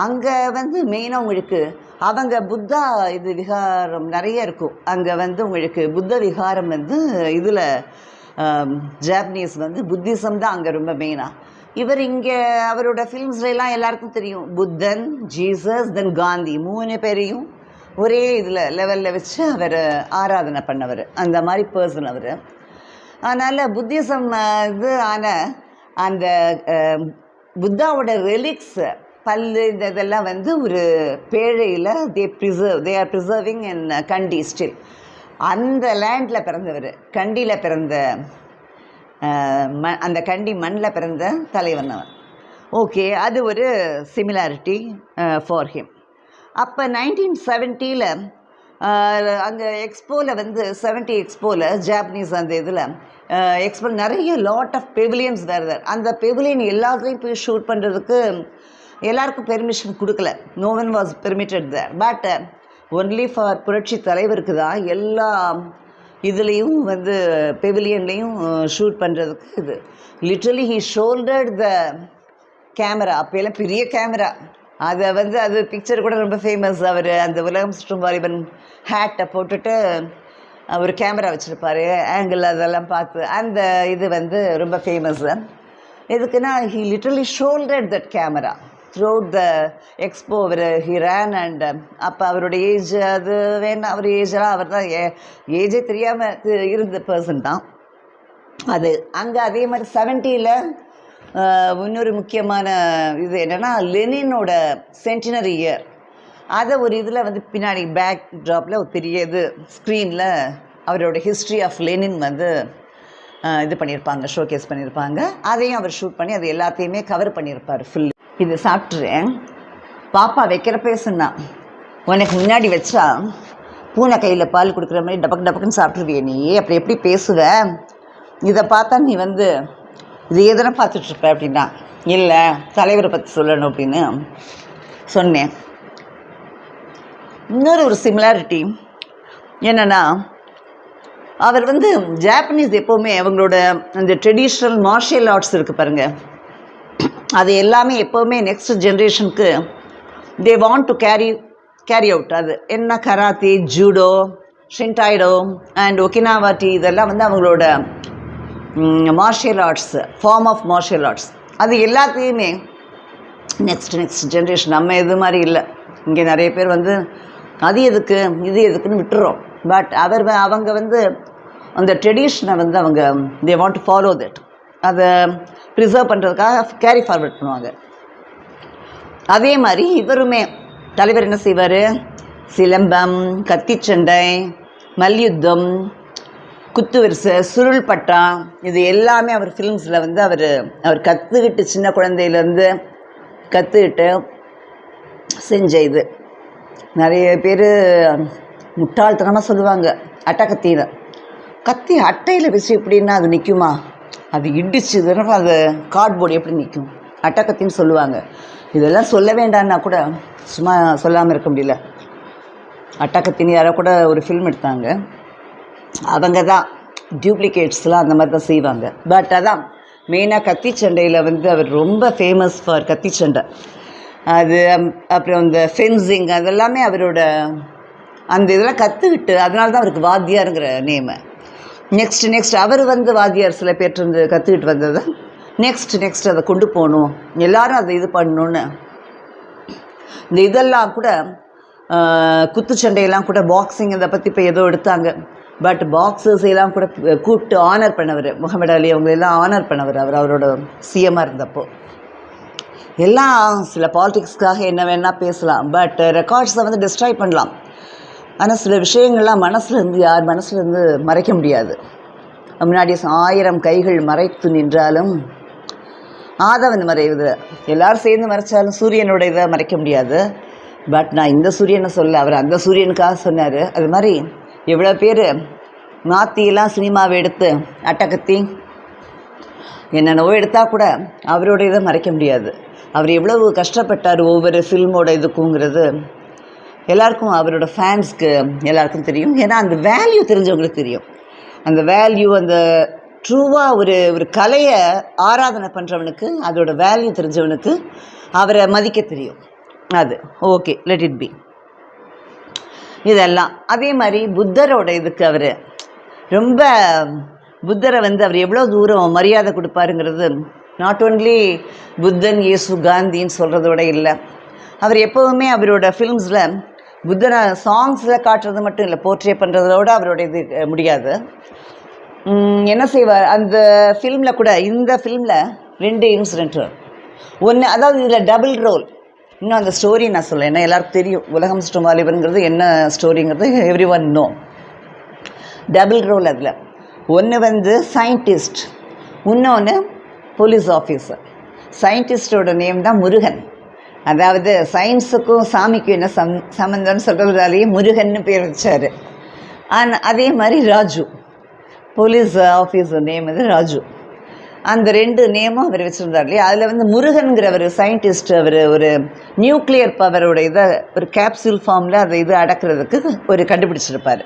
Speaker 1: அங்கே வந்து மெயினாக உங்களுக்கு அவங்க புத்தா இது விகாரம் நிறைய இருக்கும். அங்கே வந்து உங்களுக்கு புத்த விகாரம் வந்து இதில் ஜாப்பனீஸ் வந்து புத்திசம் தான் அங்கே ரொம்ப மெயினாக. இவர் இங்கே அவரோட ஃபிலிம்ஸ்லாம் எல்லாருக்கும் தெரியும், புத்தன், ஜீசஸ், தென் காந்தி 3 பேரையும் ஒரே இதில் லெவலில் வச்சு அவர் ஆராதனை பண்ணவர், அந்த மாதிரி பர்சன் அவர். அதனால் புத்திசம் இது ஆன அந்த புத்தாவோட ரெலிக்ஸ், பல்லு, இந்த இதெல்லாம் வந்து ஒரு பேழையில் they are preserving in country still. அந்த லேண்டில் பிறந்தவர், கண்டியில் பிறந்த அந்த கண்டி மண்ணில் பிறந்த தலைவன் அவன். ஓகே, அது ஒரு சிமிலாரிட்டி ஃபார் ஹிம். அப்போ 1970ல் அங்கே எக்ஸ்போவில் வந்து 70 எக்ஸ்போவில் ஜாப்பனீஸ் அந்த இதில் எக்ஸ்போ நிறைய லாட் ஆஃப் பெவிலியன்ஸ் வேறு அந்த பெவிலியன் எல்லாத்துலேயும் போய் ஷூட் பண்ணுறதுக்கு எல்லாருக்கும் பெர்மிஷன் கொடுக்கல. No one was permitted there. But only for புரட்சி தலைவருக்கு தான் எல்லா இதுலேயும் வந்து பெவிலியன்லேயும் ஷூட் பண்ணுறதுக்கு இது லிட்ரலி ஹீ ஷோல்டர்ட் த கேமரா. அப்போல்லாம் பெரிய கேமரா அதை வந்து அது பிக்சர் கூட ரொம்ப ஃபேமஸ். அவர் அந்த உலகம் சுற்றும் வாலிபன் ஹேட்டை போட்டுட்டு ஒரு கேமரா வச்சுருப்பார், ஆங்கிள் அதெல்லாம் பார்த்து அந்த இது வந்து ரொம்ப ஃபேமஸ்ஸு. எதுக்குன்னா he literally shouldered that camera throughout the expo. அவர் ஹி ரேன் அண்ட் அப்போ அவருடைய ஏஜ் அது வேணாம், அவர் ஏஜெல்லாம் அவர் தான் ஏஜே தெரியாமல் இருந்த பர்சன் தான் அது. அங்கே அதே மாதிரி 70ல் இன்னொரு முக்கியமான இது என்னென்னா லெனினோட சென்டினரி இயர். அதை ஒரு இதில் வந்து பின்னாடி பேக் ட்ராப்பில் ஒரு பெரிய இது ஸ்க்ரீனில் அவரோட ஹிஸ்ட்ரி ஆஃப் லெனின் வந்து இது பண்ணியிருப்பாங்க, ஷோகேஸ் பண்ணியிருப்பாங்க. அதையும் அவர் ஷூட் பண்ணி அது எல்லாத்தையுமே கவர் பண்ணியிருப்பார் ஃபுல். இது சாப்பிட்றேன். பாப்பா வைக்கிறப்பே சொன்னான், உனக்கு முன்னாடி வச்சா பூனை கையில் பால் கொடுக்குற மாதிரி டபக்கு டபக்குன்னு சாப்பிட்ருவியே நீ, அப்படி எப்படி பேசுவ, இதை பார்த்தா நீ வந்து இது எதனா பார்த்துட்ருப்ப அப்படின்னா. இல்லை தலைவரை பற்றி சொல்லணும் அப்படின்னு சொன்னேன். இன்னொரு ஒரு சிமிலாரிட்டி என்னென்னா, அவர் வந்து ஜாப்பனீஸ் எப்போவுமே அவங்களோட அந்த ட்ரெடிஷ்னல் மார்ஷியல் ஆர்ட்ஸ் இருக்குது பாருங்கள், அது எல்லாமே எப்போவுமே நெக்ஸ்ட் ஜென்ரேஷனுக்கு they want to carry out. அது என்ன karate, judo, shintaido and Okinawa te, இதெல்லாம் வந்து அவங்களோட martial arts, form of martial arts. அது எல்லாத்தையுமே நெக்ஸ்ட் ஜென்ரேஷன் நம்ம இது மாதிரி இல்லை. இங்கே நிறைய பேர் வந்து அது எதுக்கு இது எதுக்குன்னு விட்டுறோம். பட் அவங்க வந்து அந்த ட்ரெடிஷனை வந்து அவங்க தே வாண்ட் டு ஃபாலோ தட், அதை ப்ரிசர்வ் பண்ணுறதுக்காக கேரி ஃபார்வர்ட் பண்ணுவாங்க. அதே மாதிரி இவருமே தலைவர் என்ன செய்வார், சிலம்பம், கத்திச்சண்டை, மல்யுத்தம், குத்துவரிசை, சுருள் பட்டா, இது எல்லாமே அவர் ஃபிலிம்ஸில் வந்து அவர் கற்றுக்கிட்டு சின்ன குழந்தையிலேருந்து கற்றுக்கிட்டு செஞ்ச இது. நிறைய பேர் முட்டாள்தனமாக சொல்லுவாங்க அட்டைக்கத்தின்னு. கத்தி அட்டையில் வச்சு எப்படின்னா அது நிற்குமா, அது இடிச்சுதுன்னா அது கார்ட்போர்டு எப்படி நிற்கும், அட்டைக்கத்தின்னு சொல்லுவாங்க. இதெல்லாம் சொல்ல வேண்டான்னா கூட சும்மா சொல்லாமல் இருக்க முடியல. அட்டைக்கத்தின்னு யாரோ கூட ஒரு ஃபில்ம் எடுத்தாங்க, அவங்க தான் டியூப்ளிகேட்ஸ்லாம் அந்த மாதிரி தான் செய்வாங்க. பட் அதான் மெயினாக கத்தி சண்டையில் வந்து அவர் ரொம்ப ஃபேமஸ் ஃபார் கத்தி சண்டை. அது அப்புறம் இந்த ஃபென்சிங் அதெல்லாமே அவரோட அந்த இதெல்லாம் கற்றுக்கிட்டு, அதனால தான் அவருக்கு வாத்தியாருங்கிற நேமு. நெக்ஸ்ட் அவர் வந்து வாத்தியார் சில பேர்ட்டு கற்றுக்கிட்டு வந்தது. நெக்ஸ்ட் அதை கொண்டு போகணும், எல்லோரும் அதை இது பண்ணணுன்னு. இந்த இதெல்லாம் கூட குத்துச்சண்டையெல்லாம் கூட பாக்ஸிங் இதை பற்றி இப்போ ஏதோ எடுத்தாங்க. பட் பாக்ஸர்ஸ் எல்லாம் கூட கூப்பிட்டு ஆனர் பண்ணவர், முகமது அலி அவங்க எல்லாம் ஆனர் பண்ணவர் அவரோட சிஎம்மாக இருந்தப்போ. எல்லாம் சில பாலிடிக்ஸ்க்காக என்ன வேணால் பேசலாம், பட் ரெக்கார்ட்ஸை வந்து டிஸ்ட்ராய் பண்ணலாம். ஆனால் சில விஷயங்கள்லாம் மனசுலேருந்து யார் மனசுலேருந்து மறைக்க முடியாது. முன்னாடி 1000 கைகள் மறைத்து நின்றாலும் ஆதவன் மறைவுது, எல்லோரும் சேர்ந்து மறைச்சாலும் சூரியனோட இதை மறைக்க முடியாது. பட் நான் இந்த சூரியனை சொல்ல, அவர் அந்த சூரியனுக்காக சொன்னார். அது மாதிரி எவ்வளோ பேர் மாற்றியெல்லாம் சினிமாவை எடுத்து அட்டகத்தி என்னென்னவோ எடுத்தால் கூட அவரோட இதை மறைக்க முடியாது. அவர் எவ்வளவு கஷ்டப்பட்டார் ஒவ்வொரு ஃபில்மோட இதுக்குங்கிறது எல்லாருக்கும், அவரோட ஃபேன்ஸ்க்கு எல்லாருக்கும் தெரியும். ஏன்னா அந்த வேல்யூ தெரிஞ்சவங்களுக்கு தெரியும். அந்த வேல்யூ, அந்த ட்ரூவாக ஒரு கலையை ஆராதனை பண்ணுறவனுக்கு, அதோட வேல்யூ தெரிஞ்சவனுக்கு அவரை மதிக்க தெரியும். அது ஓகே, லெட் இட் பி. இதெல்லாம் அதே மாதிரி புத்தரோட இதுக்கு அவர் ரொம்ப, புத்தரை வந்து அவர் எவ்வளோ தூரம் மரியாதை கொடுப்பாருங்கிறது நாட் ஓன்லி புத்தன், இயேசு, காந்தின்னு சொல்கிறதோட இல்லை. அவர் எப்போவுமே அவரோட ஃபிலிம்ஸில் புத்தனை சாங்ஸில் காட்டுறது மட்டும் இல்லை, போர்ட்ரே பண்ணுறதோட அவரோட இது முடியாது. என்ன செய்வார் அந்த ஃபிலிமில் கூட, இந்த ஃபிலிமில் 2 இன்சிடென்ட்டு. ஒன்று, அதாவது இதில் டபுள் ரோல். இன்னும் அந்த ஸ்டோரி நான் சொல்ல, ஏன்னா எல்லாருக்கும் தெரியும் உலகம் சுற்றும் வாலிபருங்கிறது என்ன ஸ்டோரிங்கிறது, everyone know. Double role அதில். ஒன்று வந்து சயின்டிஸ்ட், இன்னொன்று போலீஸ் ஆஃபீஸர். சயின்டிஸ்டோட நேம் தான் முருகன், அதாவது சயின்ஸுக்கும் சாமிக்கும் என்ன சம்மந்தம்னு சொல்கிறதாலேயே முருகன்னு பேர் வச்சார். அதே மாதிரி ராஜு, போலீஸ் ஆஃபீஸர் நேம் வந்து ராஜு. அந்த 2 நேமும் அவர் வச்சுருந்தார் இல்லையா. அதில் வந்து முருகன்கிற ஒரு சயின்டிஸ்ட், அவர் ஒரு நியூக்ளியர் பவரோட இதை ஒரு கேப்சூல் ஃபார்மில் அதை இது அடக்கிறதுக்கு ஒரு கண்டுபிடிச்சிருப்பார்.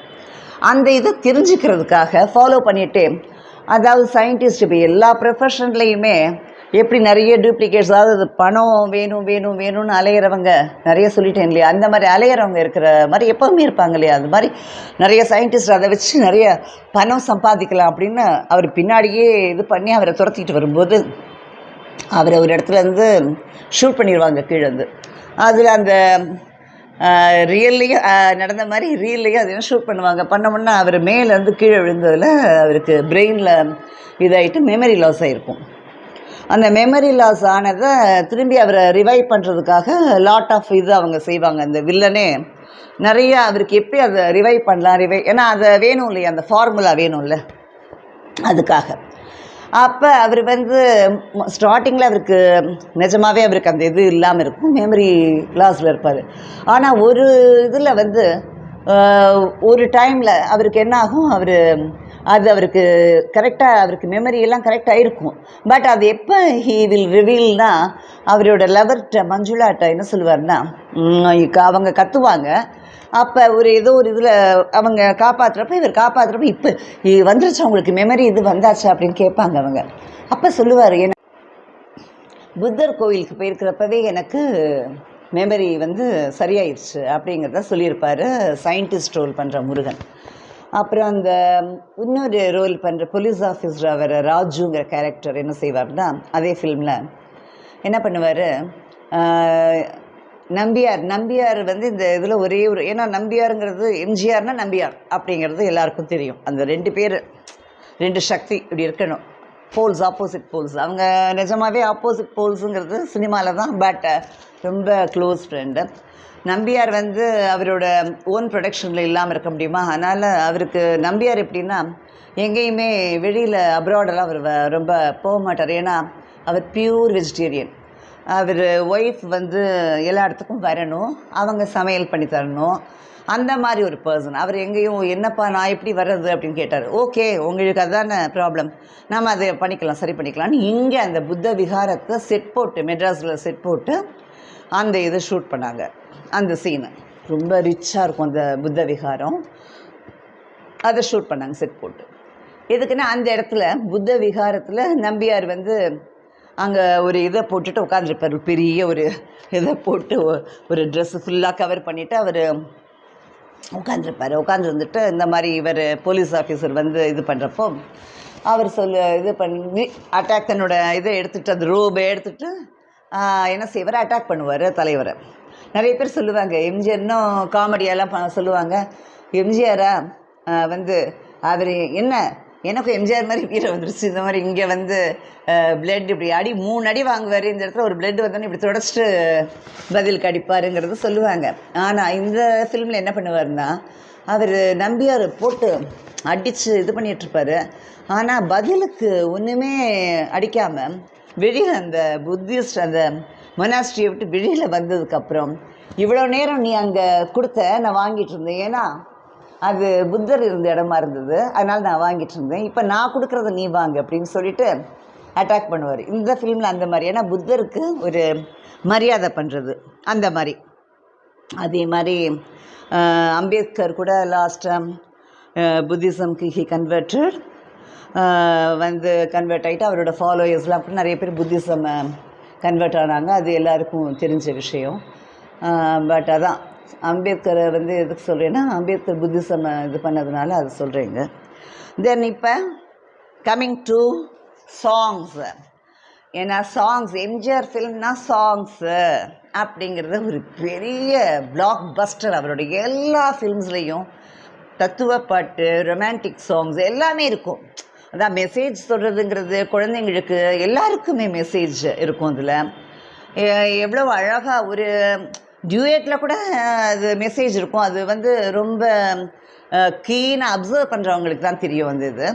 Speaker 1: அந்த இதை தெரிஞ்சுக்கிறதுக்காக ஃபாலோ பண்ணிகிட்டே, அதாவது சயின்டிஸ்ட் இப்போ எல்லா ப்ரொஃபஷன்லேயுமே எப்படி நிறைய டூப்ளிகேட்ஸ், அதாவது பணம் வேணும் வேணும் வேணும்னு அலையிறவங்க நிறைய சொல்லிட்டேன் இல்லையா, அந்த மாதிரி அலையிறவங்க இருக்கிற மாதிரி எப்போவுமே இருப்பாங்க இல்லையா. அது மாதிரி நிறைய சயின்டிஸ்ட் அதை வச்சு நிறைய பணம் சம்பாதிக்கலாம் அப்படின்னு அவர் பின்னாடியே இது பண்ணி அவரை துரத்திட்டு வரும்போது அவரை ஒரு இடத்துல இருந்து ஷூட் பண்ணிடுவாங்க கீழே வந்து. அதில் அந்த ரியல்லையும் நடந்த மாதிரி ரியல்லையும் அது ஷூட் பண்ணோம்னா அவர் மேலேருந்து கீழே விழுந்ததில் அவருக்கு பிரெயினில் இதாகிட்டு மெமரி லாஸ் ஆகிருக்கும். அந்த மெமரி லாஸ் ஆனதை திரும்பி அவரை ரிவைவ் பண்ணுறதுக்காக லாட் ஆஃப் இது அவங்க செய்வாங்க. அந்த வில்லனே நிறைய அவருக்கு எப்படி அதை ரிவைவ் பண்ணலாம், ஏன்னா அதை வேணும் இல்லையா, அந்த ஃபார்முலா வேணும்ல, அதுக்காக. அப்போ அவர் வந்து ஸ்டார்டிங்கில் அவருக்கு நிஜமாகவே அவருக்கு அந்த இது இல்லாமல் இருக்கும், மெமரி லாஸில் இருப்பார். ஆனால் ஒரு இதில் வந்து ஒரு டைமில் அவருக்கு என்ன ஆகும், அது அவருக்கு கரெக்டாக அவருக்கு மெமரியெல்லாம் கரெக்டாக இருக்கும். பட் அது எப்போ ஹீ வில் ரிவீல்னா, அவரோட லவர்கிட்ட மஞ்சுளாட்ட என்ன சொல்லுவார்னா, அவங்க கத்துவாங்க. அப்போ ஏதோ ஒரு இதில் அவங்க காப்பாற்றுறப்ப இப்போ வந்துருச்சு அவங்களுக்கு மெமரி இது வந்தாச்சு அப்படின்னு கேட்பாங்க அவங்க. அப்போ சொல்லுவார், ஏன்னா புத்தர் கோயிலுக்கு போயிருக்கிறப்பவே எனக்கு மெமரி வந்து சரியாயிடுச்சு அப்படிங்கிறத சொல்லியிருப்பார் சயின்டிஸ்ட் ரோல் பண்ணுற முருகன். அப்புறம் அந்த இன்னொரு ரோல் பண்ணுற போலீஸ் ஆஃபீஸர் அவர் ராஜுங்கிற கேரக்டர் என்ன செய்வார்னா, அதே ஃபிலிமில் என்ன பண்ணுவார், நம்பியார் வந்து இந்த இதில் ஒரே ஒரு, ஏன்னா நம்பியாருங்கிறது எம்ஜிஆர்னா நம்பியார் அப்படிங்கிறது எல்லாருக்கும் தெரியும். அந்த 2 பேர் 2 சக்தி இப்படி இருக்கணும், போல்ஸ், ஆப்போசிட் போல்ஸ். அவங்க நிஜமாகவே ஆப்போசிட் போல்ஸுங்கிறது சினிமாவில் தான், பட் ரொம்ப க்ளோஸ் ஃப்ரெண்டு. நம்பியார் வந்து அவரோட ஓன் ப்ரொடக்ஷனில் இல்லாமல் இருக்க முடியுமா, அதனால் அவருக்கு நம்பியார் எப்படின்னா எங்கேயுமே வெளியில் அப்ராடெல்லாம் அவர் ரொம்ப போக மாட்டார். ஏன்னா அவர் பியூர் வெஜிடேரியன். அவர் ஒய்ஃப் வந்து எல்லா இடத்துக்கும் வரணும், அவங்க சமையல் பண்ணி தரணும், அந்த மாதிரி ஒரு பர்சன். அவர் எங்கேயும் என்னப்பா நான் எப்படி வர்றது அப்படின்னு கேட்டார். ஓகே, உங்களுக்கு அதுதானே ப்ராப்ளம், நம்ம அதை பண்ணிக்கலாம், சரி பண்ணிக்கலாம்னு இங்கே அந்த புத்த விகாரத்தை செட் போட்டு, மெட்ராஸில் செட் போட்டு அந்த இதை ஷூட் பண்ணாங்க. அந்த சீனு ரொம்ப ரிச்சாக இருக்கும், அந்த புத்த விகாரம். அதை ஷூட் பண்ணாங்க செட் போட்டு. எதுக்குன்னா அந்த இடத்துல புத்த விகாரத்தில் நம்பியார் வந்து அங்கே ஒரு இதை போட்டுட்டு உட்காந்துருப்பார், பெரிய ஒரு இதை போட்டு ஒரு ட்ரெஸ்ஸு ஃபுல்லாக கவர் பண்ணிவிட்டு அவர் உட்காந்துருந்துட்டு இந்த மாதிரி இவர் போலீஸ் ஆஃபீஸர் வந்து இது பண்ணுறப்போ அவர் இது பண்ணி அட்டாக், தன்னோட இதை எடுத்துகிட்டு அந்த ரோபை எடுத்துகிட்டு என்ன செய்வார், அட்டாக் பண்ணுவார் தலைவரை. நிறைய பேர் சொல்லுவாங்க, எம்ஜிஆர் இன்னும் காமெடியெல்லாம் சொல்லுவாங்க, எம்ஜிஆரா வந்து அவர் என்ன, எனக்கும் எம்ஜிஆர் மாதிரி வீரம் வந்துருச்சு, இந்த மாதிரி இங்கே வந்து பிளட் இப்படி 3 அடி வாங்குவார், இந்த இடத்துல ஒரு பிளட் வந்தோன்னே இப்படி தொடச்சிட்டு பதிலுக்கு அடிப்பாருங்கிறது சொல்லுவாங்க. ஆனால் இந்த ஃபிலிமில் என்ன பண்ணுவார்னா, அவர் நம்பியார் போட்டு அடித்து இது பண்ணிகிட்ருப்பார். ஆனால் பதிலுக்கு ஒன்றுமே அடிக்காமல் வெளியில் அந்த புத்திஸ்ட் அந்த மொனாஸ்ட்ரியை விட்டு வெளியில் வந்ததுக்கப்புறம், இவ்வளோ நேரம் நீ அங்கே கொடுத்த நான் வாங்கிட்டு இருந்தேன், ஏன்னா அது புத்தர் இருந்த இடமா இருந்தது, அதனால் நான் வாங்கிட்டு இருந்தேன், இப்போ நான் கொடுக்குறத நீ வாங்க அப்படின்னு சொல்லிட்டு அட்டாக் பண்ணுவார். இந்த ஃபிலிமில் அந்த மாதிரி, ஏன்னா புத்தருக்கு ஒரு மரியாதை பண்ணுறது அந்த மாதிரி. அதே மாதிரி அம்பேத்கர் கூட லாஸ்ட்டாக புத்திசம்க்கு ஹி கன்வெர்ட்டட், வந்து கன்வெர்ட் ஆகிட்டு அவரோட ஃபாலோயர்ஸ்லாம் அப்படி நிறைய பேர் புத்திசம் கன்வெர்ட் ஆனாங்க, அது எல்லாருக்கும் தெரிஞ்ச விஷயம். பட் அதான் அம்பேத்கரை வந்து எதுக்கு சொல்கிறேன்னா, அம்பேத்கர் புத்திசம் இது பண்ணதுனால அது சொல்கிறேங்க. தென் இப்போ கம்மிங் டு சாங்ஸ், ஏன்னா சாங்ஸ், எம்ஜிஆர் ஃபிலிம்னா சாங்ஸு அப்படிங்கிறது ஒரு பெரிய பிளாக் பஸ்டர். அவருடைய எல்லா ஃபிலிம்ஸ்லேயும் தத்துவ பாட்டு, ரொமான்டிக் சாங்ஸ் எல்லாமே இருக்கும். அதான் மெசேஜ் சொல்கிறதுங்கிறது குழந்தைங்களுக்கு எல்லாருக்குமே மெசேஜ் இருக்கும். அதில் எவ்வளோ அழகாக ஒரு டியூயட்டில் கூட அது மெசேஜ் இருக்கும். அது வந்து ரொம்ப கீனாக அப்சர்வ் பண்ணுறவங்களுக்கு தான் தெரியும் வந்து இது.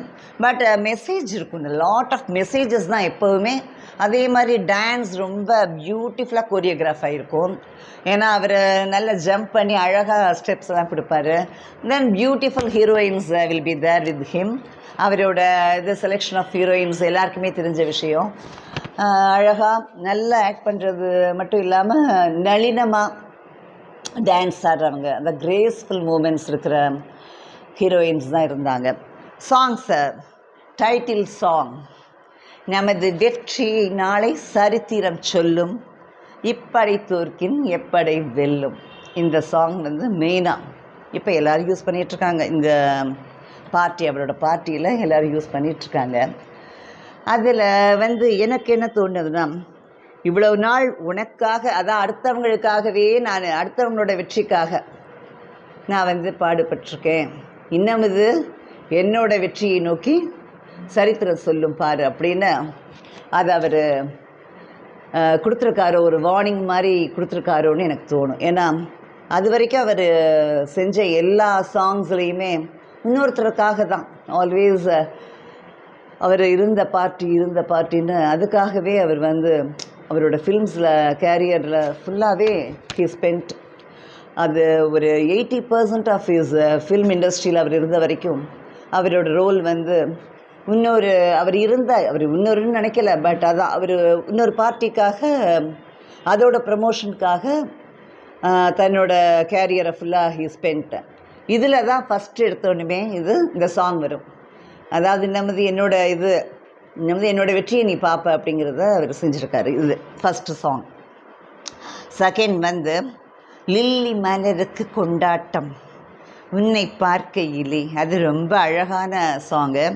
Speaker 1: பட் மெசேஜ் இருக்கும், இந்த லாட் ஆஃப் மெசேஜஸ் தான் எப்போவுமே அதே மாதிரி டான்ஸ் ரொம்ப பியூட்டிஃபுல்லாக கோரியோகிராஃப் ஆகிருக்கும். ஏன்னா அவர் நல்லா ஜம்ப் பண்ணி அழகாக ஸ்டெப்ஸ்லாம் கொடுப்பாரு. Then beautiful heroines will be there with him. அவரோட இது செலெக்ஷன் ஆஃப் ஹீரோயின்ஸ் எல்லாருக்குமே தெரிஞ்ச விஷயம். அழகாக நல்லா ஆக்ட் பண்ணுறது மட்டும் இல்லாமல் நளினமாக டான்ஸ் ஆடுறவங்க, அந்த கிரேஸ்ஃபுல் மூமெண்ட்ஸ் இருக்கிற ஹீரோயின்ஸ் தான் இருந்தாங்க. சாங்ஸை டைட்டில் சாங் நமது வெற்றி நாளை சரித்திரம் சொல்லும், இப்படை தோற்கின் எப்படை வெல்லும். இந்த சாங் வந்து மெயினாக இப்போ எல்லோரும் யூஸ் பண்ணிகிட்ருக்காங்க. இந்த பார்ட்டி, அவரோட பார்ட்டியில் எல்லோரும் யூஸ் பண்ணிகிட்ருக்காங்க. அதில் வந்து எனக்கு என்ன தோணுதுன்னா, இவ்வளவு நாள் உனக்காக, அதான் அடுத்தவங்களுக்காகவே நான் அடுத்தவங்களோட வெற்றிக்காக நான் வந்து பாடுபட்டிருக்கேன். இன்னும் இது என்னோட வெற்றியை நோக்கி சரித்திரம் சொல்லும் பாரு அப்படின்னு அது அவர் கொடுத்துருக்காரோ, ஒரு வார்னிங் மாதிரி கொடுத்துருக்காரோன்னு எனக்கு தோணும். ஏன்னா அது வரைக்கும் அவர் செஞ்ச எல்லா சாங்ஸ்லேயுமே இன்னொருத்தருக்காக தான் ஆல்வேஸ் அவர் இருந்த பார்ட்டின்னு அதுக்காகவே அவர் வந்து அவரோட ஃபில்ம்ஸில் கேரியரில் ஃபுல்லாகவே ஹி ஸ்பெண்ட். அது ஒரு 80% ஆஃப் ஹிஸ் ஃபில்ம் இண்டஸ்ட்ரியில் அவர் இருந்த வரைக்கும் அவரோட ரோல் வந்து அவர் இன்னொருன்னு நினைக்கல, பட் அதான் அவர் இன்னொரு பார்ட்டிக்காக, அதோட ப்ரமோஷனுக்காக தன்னோட கேரியரை ஃபுல்லாக ஹி ஸ்பெண்ட். இதில் தான் ஃபஸ்ட்டு எடுத்தோன்னுமே இந்த சாங் வரும். அதாவது என்னோட வெற்றியை நீ பார்ப்ப அப்படிங்கிறத அவர் செஞ்சுருக்காரு. இது ஃபஸ்ட்டு சாங். செகண்ட் வந்து லில்லி மலருக்கு கொண்டாட்டம் உன்னை பார்க்கையிலே, அது ரொம்ப அழகான சாங்கு.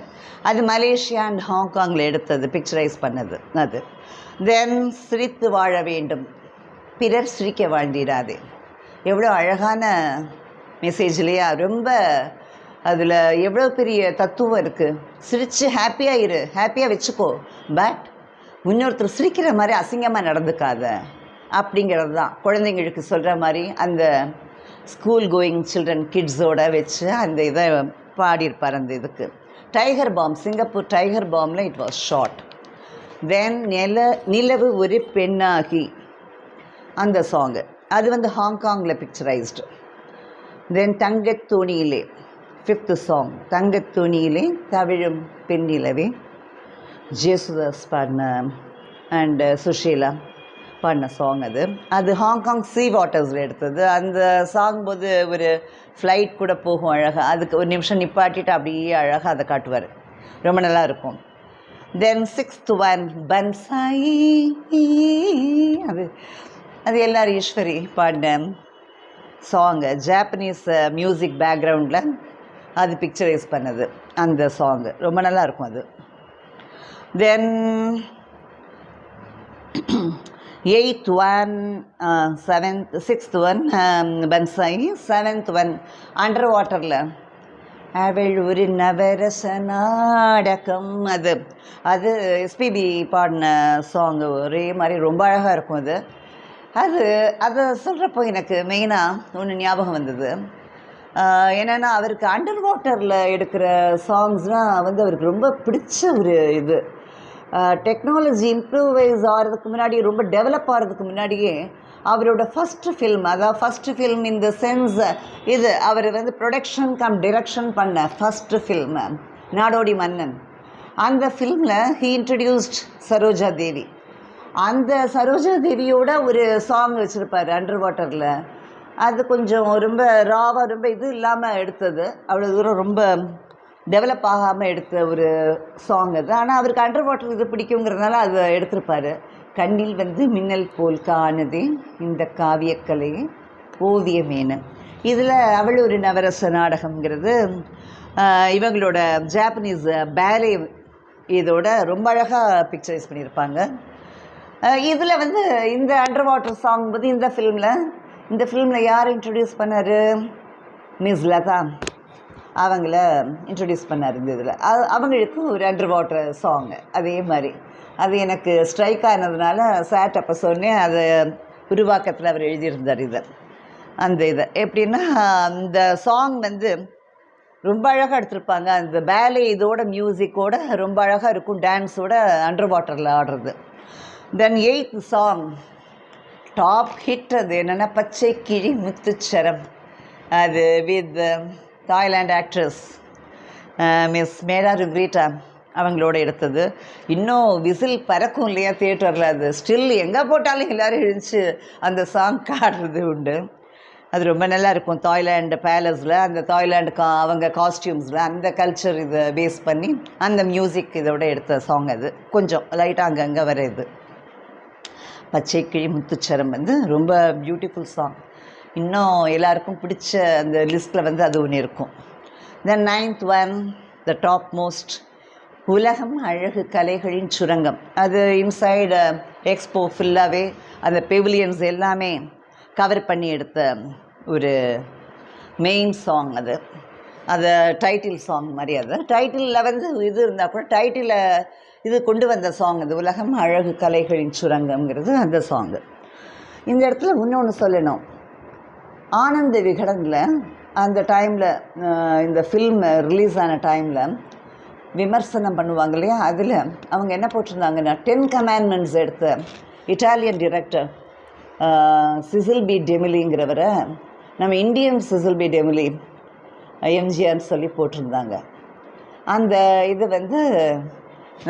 Speaker 1: அது மலேசியா அண்ட் ஹாங்காங்கில் எடுத்தது, பிக்சரைஸ் பண்ணது அது. தென் சிரித்து வாழ வேண்டும் பிறர் சிரிக்க வாழ்ந்திடாதே, எவ்வளோ அழகான மெசேஜ் இல்லையா? ரொம்ப அதில் எவ்வளோ பெரிய தத்துவம் இருக்குது. சிரித்து ஹாப்பியாக வச்சுக்கோ, பட் இன்னொருத்தர் சிரிக்கிற மாதிரி அசிங்கமாக நடந்துக்காத அப்படிங்கிறது தான் குழந்தைங்களுக்கு சொல்கிற மாதிரி அந்த ஸ்கூல் கோயிங் சில்ட்ரன் கிட்ஸோட வச்சு அந்த இதை பாடியிருப்பார். அந்த இதுக்கு டைகர் பாம், சிங்கப்பூர் டைகர் பாம்பில் இட் வாஸ் ஷார்ட். தென் நிலவு ஒரு பெண்ணாகி அந்த சாங்கு, அது வந்து ஹாங்காங்கில் பிக்சரைஸ்டு. தென் தங்கத்தோணியிலே, ஃபிஃப்த்து சாங், தங்கத்தோணியிலே தவிழும் பெண்ணிலவே, ஜேசுதாஸ் பாடின அண்டு சுஷீலா பாடின சாங். அது ஹாங்காங் சீ வாட்டர்ஸில் எடுத்தது. அந்த சாங் போது ஒரு ஃப்ளைட் கூட போகும் அழகாக, அதுக்கு ஒரு நிமிஷம் நிப்பாட்டிட்டு அப்படியே அழகாக அதை காட்டுவார், ரொம்ப நல்லா இருக்கும். தென் சிக்ஸ்த் ஒன் பன்சாயி, அது எல்லாரும் ஈஸ்வரி பாடின சாங்கு, ஜாப்பனீஸ் மியூசிக் பேக்ரவுண்டில் அது பிக்சரைஸ் பண்ணது அந்த சாங்கு, ரொம்ப நல்லா இருக்கும் அது. Then eighth one, sixth one banzai, seventh one under வாட்டரில் அவள் ஒரு நவரச நாடகம், அது எஸ்பிபி பாடின சாங்கு, ஒரே மாதிரி ரொம்ப அழகாக இருக்கும் அதை சொல்கிறப்போ எனக்கு மெயினாக ஒன்று ஞாபகம் வந்தது. என்னென்னா அவருக்கு அண்டர் வாட்டரில் எடுக்கிற சாங்ஸ்னால் வந்து அவருக்கு ரொம்ப பிடிச்ச ஒரு இது. டெக்னாலஜி இம்ப்ரூவைஸ் ஆகிறதுக்கு முன்னாடி, ரொம்ப டெவலப் ஆகிறதுக்கு முன்னாடியே அவரோட ஃபஸ்ட்டு ஃபில்ம், அதாவது first film in the sense அவர் வந்து ப்ரொடக்ஷன் கம் டிரெக்ஷன் பண்ண ஃபஸ்ட்டு ஃபில்ம் நாடோடி மன்னன். அந்த ஃபில்மில் ஹி இன்ட்ரடியூஸ்ட் சரோஜா தேவி. அந்த சரோஜா தேவியோட ஒரு சாங் வச்சுருப்பார் அண்டர் வாட்டரில். அது கொஞ்சம் ரொம்ப ராவாக, ரொம்ப இது இல்லாமல் எடுத்தது, அவ்வளோ தூரம் ரொம்ப டெவலப் ஆகாமல் எடுத்த ஒரு சாங் அது. ஆனால் அவருக்கு அண்டர் வாட்டர் இது பிடிக்குங்கிறதுனால அதை எடுத்திருப்பார். கண்ணில் வந்து மின்னல் போல் காணுதே இந்த காவியக்கலை ஓவியமேனு. இதில் அவள் ஒரு நவரச நாடகங்கிறது இவங்களோட ஜாப்பனீஸ் பேலே இதோட ரொம்ப அழகாக பிக்சரைஸ் பண்ணியிருப்பாங்க. இதில் வந்து இந்த அண்டர் வாட்டர் சாங் போது இந்த ஃபில்மில் யார் இன்ட்ரடியூஸ் பண்ணார்? மிஸ் லதா அவங்கள இன்ட்ரடியூஸ் பண்ணார் இந்த இதில். அவங்களுக்கு ஒரு அண்டர் வாட்டர் சாங்கு அதே மாதிரி அது எனக்கு ஸ்ட்ரைக் ஆனதுனால சாட் அப்போ சொன்னேன். அதை உருவாக்கத்தில் அவர் எழுதியிருந்தார் அந்த இதை எப்படின்னா, அந்த சாங் வந்து ரொம்ப அழகாக எடுத்திருப்பாங்க. அந்த பேலே இதோட மியூசிக்கோட ரொம்ப அழகாக இருக்கும், டான்ஸோட அண்டர் வாட்டரில் ஆடுறது. தென் 8th சாங் டாப் ஹிட். அது என்னென்னா பச்சை கிளி முத்துச்சரம். அது வித் தாய்லாண்ட் ஆக்ட்ரஸ் மிஸ் மேடா ருக்ரீட்டா அவங்களோட எடுத்தது. இன்னும் விசில் பறக்கும் இல்லையா தியேட்டரில். அது ஸ்டில் எங்கே போட்டாலும் எல்லோரும் எழுந்துச்சு அந்த சாங் ஆடுறது உண்டு. அது ரொம்ப நல்லா இருக்கும். தாய்லாண்டு பேலஸில் அந்த தாய்லாண்டு அவங்க காஸ்டியூம்ஸில் அந்த கல்ச்சர் இதை பேஸ் பண்ணி அந்த மியூசிக் இதோட எடுத்த சாங். அது கொஞ்சம் லைட்டாக அங்கங்கே வரையுது. பச்சை கிளி முத்துச்சரம் வந்து ரொம்ப பியூட்டிஃபுல் சாங். இன்னும் எல்லாருக்கும் பிடிச்ச அந்த லிஸ்ட்டில் வந்து அது ஒன்று இருக்கும். தென் 9th one, the top most, உலகம் அழகு கலைகளின் சுரங்கம். அது இன்சைடு எக்ஸ்போ ஃபுல்லாகவே அந்த பெவிலியன்ஸ் எல்லாமே கவர் பண்ணி எடுத்த ஒரு மெயின் சாங். அது டைட்டில் சாங் மாதிரி. அது டைட்டிலில் வந்து இது இருந்தால் கூட டைட்டிலில் இது கொண்டு வந்த சாங் அது உலகம் அழகு கலைகளின் சுரங்கம்ங்கிறது அந்த சாங்கு. இந்த இடத்துல இன்னொன்று சொல்லணும். ஆனந்த விகடனில் அந்த டைமில் இந்த ஃபில்ம் ரிலீஸ் ஆன டைமில் விமர்சனம் பண்ணுவாங்க இல்லையா, அதில் அவங்க என்ன போட்டிருந்தாங்கன்னா 10 கமாண்ட்மெண்ட்ஸ் எடுத்த இட்டாலியன் டிரெக்டர் சிசில் பி டெமிலிங்கிறவரை நம்ம இந்தியன் சிசில் பி டெமிலி எம்ஜிஆர்னு சொல்லி போட்டிருந்தாங்க. அந்த இது வந்து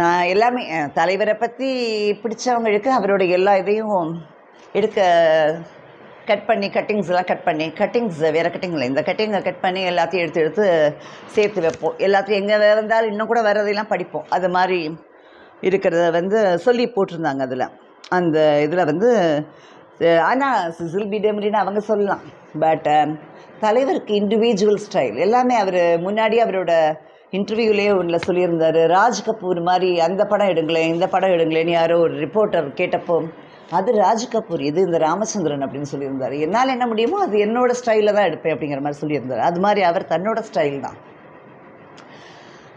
Speaker 1: நான் எல்லாமே தலைவரை பற்றி பிடிச்சவங்களுக்கு அவரோட எல்லா இதையும் கட்டிங்ஸ் வேறு கட்டிங்கில் இந்த கட்டிங்கை கட் பண்ணி எல்லாத்தையும் எடுத்து சேர்த்து வைப்போம். எல்லாத்தையும் எங்கே இருந்தாலும் இன்னும் கூட வர்றதையெல்லாம் படிப்போம். அது மாதிரி இருக்கிறத வந்து சொல்லி போட்டிருந்தாங்க அதில். அந்த இதில் வந்து ஆனால் சிசில் பி டெமிலின்னு அவங்க சொல்லலாம். பட் தலைவருக்கு இண்டிவிஜுவல் ஸ்டைல் எல்லாமே அவர் முன்னாடி அவரோட இன்டர்வியூலேயே ஒன்றில் சொல்லியிருந்தார். ராஜ் கபூர் மாதிரி அந்த படம் எடுங்களேன் இந்த படம் எடுங்களேன்னு யாரோ ஒரு ரிப்போர்ட்டர் கேட்டப்போ அது ராஜ் கபூர், இது இந்த ராமச்சந்திரன் அப்படின்னு சொல்லியிருந்தார். என்னால் என்ன முடியுமோ அது என்னோடய ஸ்டைலில் தான் எடுப்பேன் அப்படிங்கிற மாதிரி சொல்லியிருந்தார். அது மாதிரி அவர் தன்னோட ஸ்டைல் தான்.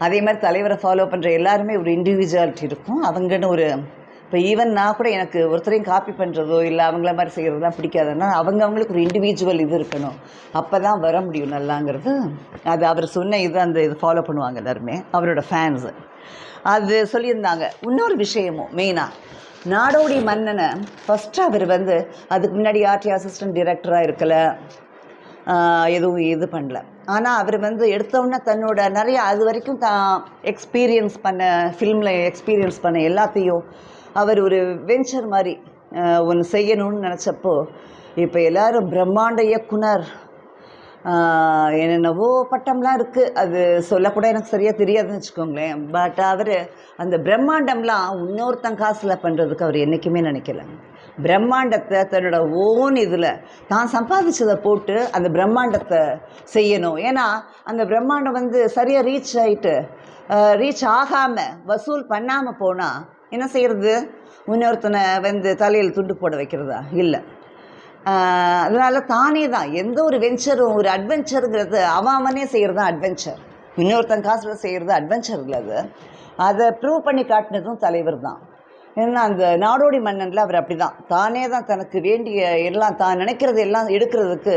Speaker 1: அதே மாதிரி தலைவரை ஃபாலோ பண்ணுற எல்லாருமே ஒரு இண்டிவிஜுவாலிட்டி இருக்கும். அவங்கன்னு ஒரு இப்போ ஈவன் நான் கூட எனக்கு ஒருத்தரையும் காப்பி பண்ணுறதோ இல்லை அவங்கள மாதிரி செய்கிறதுலாம் பிடிக்காதுன்னா அவங்களுக்கு ஒரு இண்டிவிஜுவல் இது இருக்கணும். அப்போ தான் வர முடியும் நல்லாங்கிறது. அது அவர் சொன்ன இது அந்த இது ஃபாலோ பண்ணுவாங்க எல்லாருமே அவரோட ஃபேன்ஸு. அது சொல்லியிருந்தாங்க. இன்னொரு விஷயமும் மெயினாக நாடோடி மன்னனை ஃபஸ்ட்டு அவர் வந்து அதுக்கு முன்னாடி ஆர்டி அசிஸ்டன்ட் டிரெக்டராக இருக்கலை, எதுவும் இது பண்ணல. ஆனால் அவர் வந்து எடுத்தோன்னே தன்னோட நிறைய அது வரைக்கும் தான் எக்ஸ்பீரியன்ஸ் பண்ண எல்லாத்தையும் அவர் ஒரு வெஞ்சர் மாதிரி ஒன்று செய்யணும்னு நினச்சப்போ இப்போ எல்லோரும் பிரம்மாண்ட இயக்குனர் என்னென்னவோ பட்டம்லாம் இருக்குது. அது சொல்லக்கூட எனக்கு சரியாக தெரியாதுன்னு வச்சுக்கோங்களேன். பட் அவர் அந்த பிரம்மாண்டம்லாம் இன்னொருத்தன் காசில் பண்ணுறதுக்கு அவர் என்றைக்குமே நினைக்கல. பிரம்மாண்டத்தை தன்னோட ஓன் இதில் தான் சம்பாதிச்சதை போட்டு அந்த பிரம்மாண்டத்தை செய்யணும். ஏன்னா அந்த பிரம்மாண்டம் வந்து சரியாக ரீச் ஆகாமல் வசூல் பண்ணாமல் போனால் என்ன செய்கிறது? இன்னொருத்தனை வந்து தலையில் துண்டு போட வைக்கிறதா? இல்லை. அதனால் தானே தான் எந்த ஒரு வெஞ்சரும் ஒரு அட்வென்ச்சருங்கிறது அவனே செய்கிறது தான் அட்வென்ச்சர். இன்னொருத்தன் காசில் செய்கிறது அட்வென்ச்சர் இல்லை. அதை ப்ரூவ் பண்ணி காட்டினதும் தலைவர் தான். ஏன்னா அந்த நாடோடி மன்னனில் அவர் அப்படி தான் தானே தான் தனக்கு வேண்டிய எல்லாம் தான் நினைக்கிறது எல்லாம் எடுக்கிறதுக்கு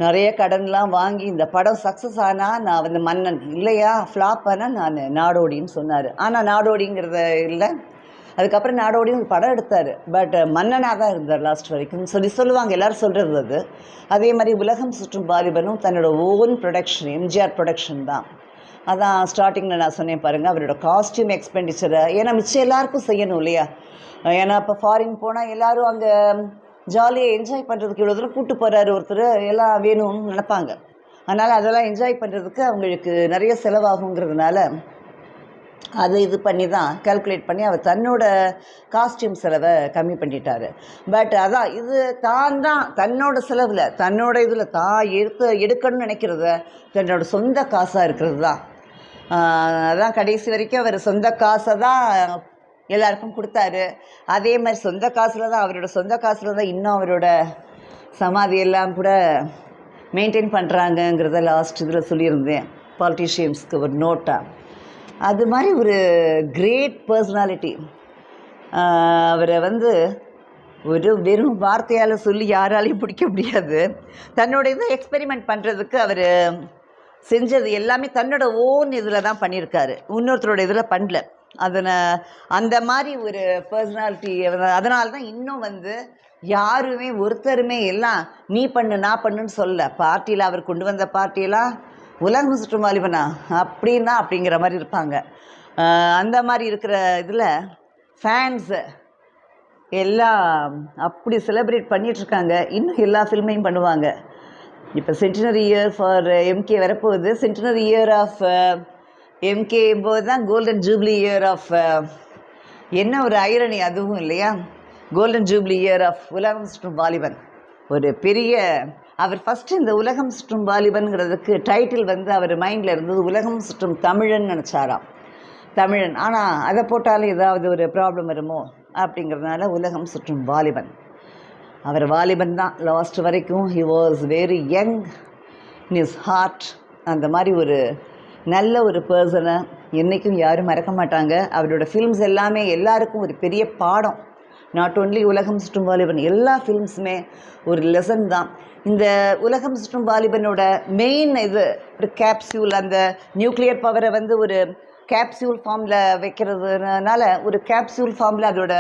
Speaker 1: நிறைய கடன்லாம் வாங்கி இந்த படம் சக்ஸஸ் ஆனால் நான் வந்து மன்னன், இல்லையா ஃப்ளாப் ஆனால் நான் நாடோடின்னு சொன்னார். ஆனால் நாடோடிங்கிறத இல்லை. அதுக்கப்புறம் நாடோடியும் படம் எடுத்தார். பட் மன்னனாக தான் இருந்தார் லாஸ்ட் வரைக்கும் சொல்லுவாங்க எல்லோரும் சொல்கிறது. அது அதே மாதிரி உலகம் சுற்றும் வாலிபனும் தன்னோட ஓன் ப்ரொடக்ஷன், எம்ஜிஆர் ப்ரொடக்ஷன் தான். அதான் ஸ்டார்டிங்கில் நான் சொன்னேன் பாருங்கள், அவரோட காஸ்டியூம் எக்ஸ்பெண்டிச்சரை. ஏன்னா மிச்சம் எல்லாருக்கும் செய்யணும் இல்லையா? ஏன்னா இப்போ ஃபாரின் போனால் எல்லோரும் அங்கே ஜாலியாக என்ஜாய் பண்ணுறதுக்கு இவ்வளோ தூரம் கூப்பிட்டு போகிறாரு ஒருத்தர், எல்லாம் வேணும்னு நினைப்பாங்க. அதனால் அதெல்லாம் என்ஜாய் பண்ணுறதுக்கு அவங்களுக்கு நிறைய செலவாகுங்கிறதுனால அதை இது பண்ணி தான் கால்குலேட் பண்ணி அவர் தன்னோட காஸ்டியூம் செலவை கம்மி பண்ணிட்டார். பட் அதான் இது தான் தன்னோட செலவில் தன்னோட இதில் தான் எடுக்கணும்னு நினைக்கிறத தன்னோட சொந்த காசாக இருக்கிறது தான். அதான் கடைசி வரைக்கும் அவர் சொந்த காசை தான் எல்லாருக்கும் கொடுத்தாரு. அதே மாதிரி சொந்த காசில் தான் அவரோட சொந்த காசில் தான் இன்னும் அவரோட சமாதியெல்லாம் கூட மெயின்டைன் பண்ணுறாங்கங்கிறத லாஸ்ட் இதில் சொல்லியிருந்தேன் பாலிட்டிஷியன்ஸ்க்கு ஒரு நோட்டாக. அது மாதிரி ஒரு கிரேட் பர்சனாலிட்டி. அவரை வந்து ஒரு வெறும் வார்த்தையால் சொல்லி யாராலையும் பிடிக்க முடியாது. தன்னோட இதை எக்ஸ்பெரிமெண்ட் பண்ணுறதுக்கு அவர் செஞ்சது எல்லாமே தன்னோட ஓன் இதில் தான் பண்ணியிருக்காரு, இன்னொருத்தரோட இதில் பண்ணல. அதனை அந்த மாதிரி ஒரு பர்சனாலிட்டி. அதனால தான் இன்னும் வந்து யாருமே ஒருத்தருமே எல்லாம் நீ பண்ணு நான் பண்ணுன்னு சொல்ல. பார்ட்டியில் அவர் கொண்டு வந்த பார்ட்டியெல்லாம் உலகம் சுற்றும் வாலிபனா அப்படின்னா அப்படிங்கிற மாதிரி இருப்பாங்க. அந்த மாதிரி இருக்கிற இதில் ஃபேன்ஸு எல்லாம் அப்படி செலிப்ரேட் பண்ணிகிட்ருக்காங்க. இன்னும் எல்லா ஃபில்மையும் பண்ணுவாங்க. இப்போ சென்டினரி இயர் ஃபார் எம்கே வரப்போகுது. சென்டினரி இயர் ஆஃப் எம்கே போது தான் கோல்டன் ஜூப்ளி இயர் ஆஃப், என்ன ஒரு ஐரணி அதுவும் இல்லையா, கோல்டன் ஜூப்ளி இயர் ஆஃப் உலகம் சுற்றும் வாலிபன். ஒரு பெரிய அவர் ஃபஸ்ட்டு இந்த உலகம் சுற்றும் வாலிபன்கிறதுக்கு டைட்டில் வந்து அவர் மைண்டில் இருந்தது உலகம் சுற்றும் தமிழன் நினச்சாராம், தமிழன். ஆனால் அதை போட்டாலும் ஏதாவது ஒரு ப்ராப்ளம் வருமோ அப்படிங்கிறதுனால உலகம் சுற்றும் வாலிபன். அவர் வாலிபன் தான் லாஸ்ட் வரைக்கும். He was very young in his heart. அந்த மாதிரி ஒரு நல்ல ஒரு பர்சனை என்றைக்கும் யாரும் மறக்க மாட்டாங்க. அவரோட ஃபில்ம்ஸ் எல்லாமே எல்லாருக்கும் ஒரு பெரிய பாடம். நாட் ஓன்லி உலகம் சுற்றும் வாலிபன், எல்லா ஃபில்ம்ஸுமே ஒரு லெசன் தான். இந்த உலகம் சுற்றும் வாலிபனோட மெயின் இது ஒரு கேப்சியூல், அந்த நியூக்ளியர் பவரை வந்து ஒரு கேப்சியூல் ஃபார்மில் வைக்கிறதுனால ஒரு கேப்சியூல் ஃபார்மில் அதோட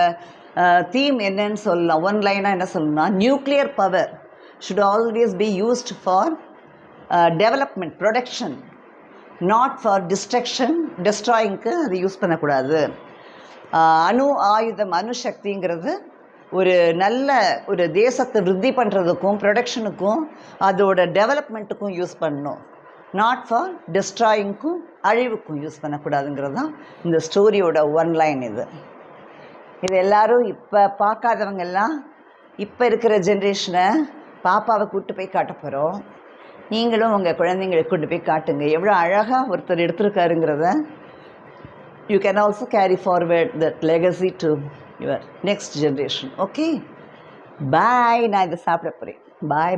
Speaker 1: தீம் என்னன்னு சொல்லலாம். ஒன் லைனாக என்ன சொல்லணும்னா, nuclear power should always be used for development, production, not for destruction, டெஸ்ட்ராயிங்க்கு அது யூஸ் பண்ணக்கூடாது. அணு ஆயுதம், அணுசக்திங்கிறது ஒரு நல்ல ஒரு தேசத்தை விருத்தி பண்ணுறதுக்கும் ப்ரொடக்ஷனுக்கும் அதோட டெவலப்மெண்ட்டுக்கும் யூஸ் பண்ணணும். நாட் ஃபார் டெஸ்ட்ராயிங்க்கும் அழிவுக்கும் யூஸ் பண்ணக்கூடாதுங்கிறது தான் இந்த ஸ்டோரியோட ஒன் லைன். இது எல்லோரும் இப்போ பார்க்காதவங்கெல்லாம் இப்போ இருக்கிற ஜென்ரேஷனை பாப்பாவை கூப்பிட்டு போய் காட்ட போகிறோம். நீங்களும் உங்கள் குழந்தைங்களை கூட்டு போய் காட்டுங்க எவ்வளோ அழகாக ஒருத்தர் எடுத்திருக்காருங்கிறத. You can also carry forward that legacy to your next generation. Okay? Bye. நான் இதை சாப்பிட போகிறேன். Bye.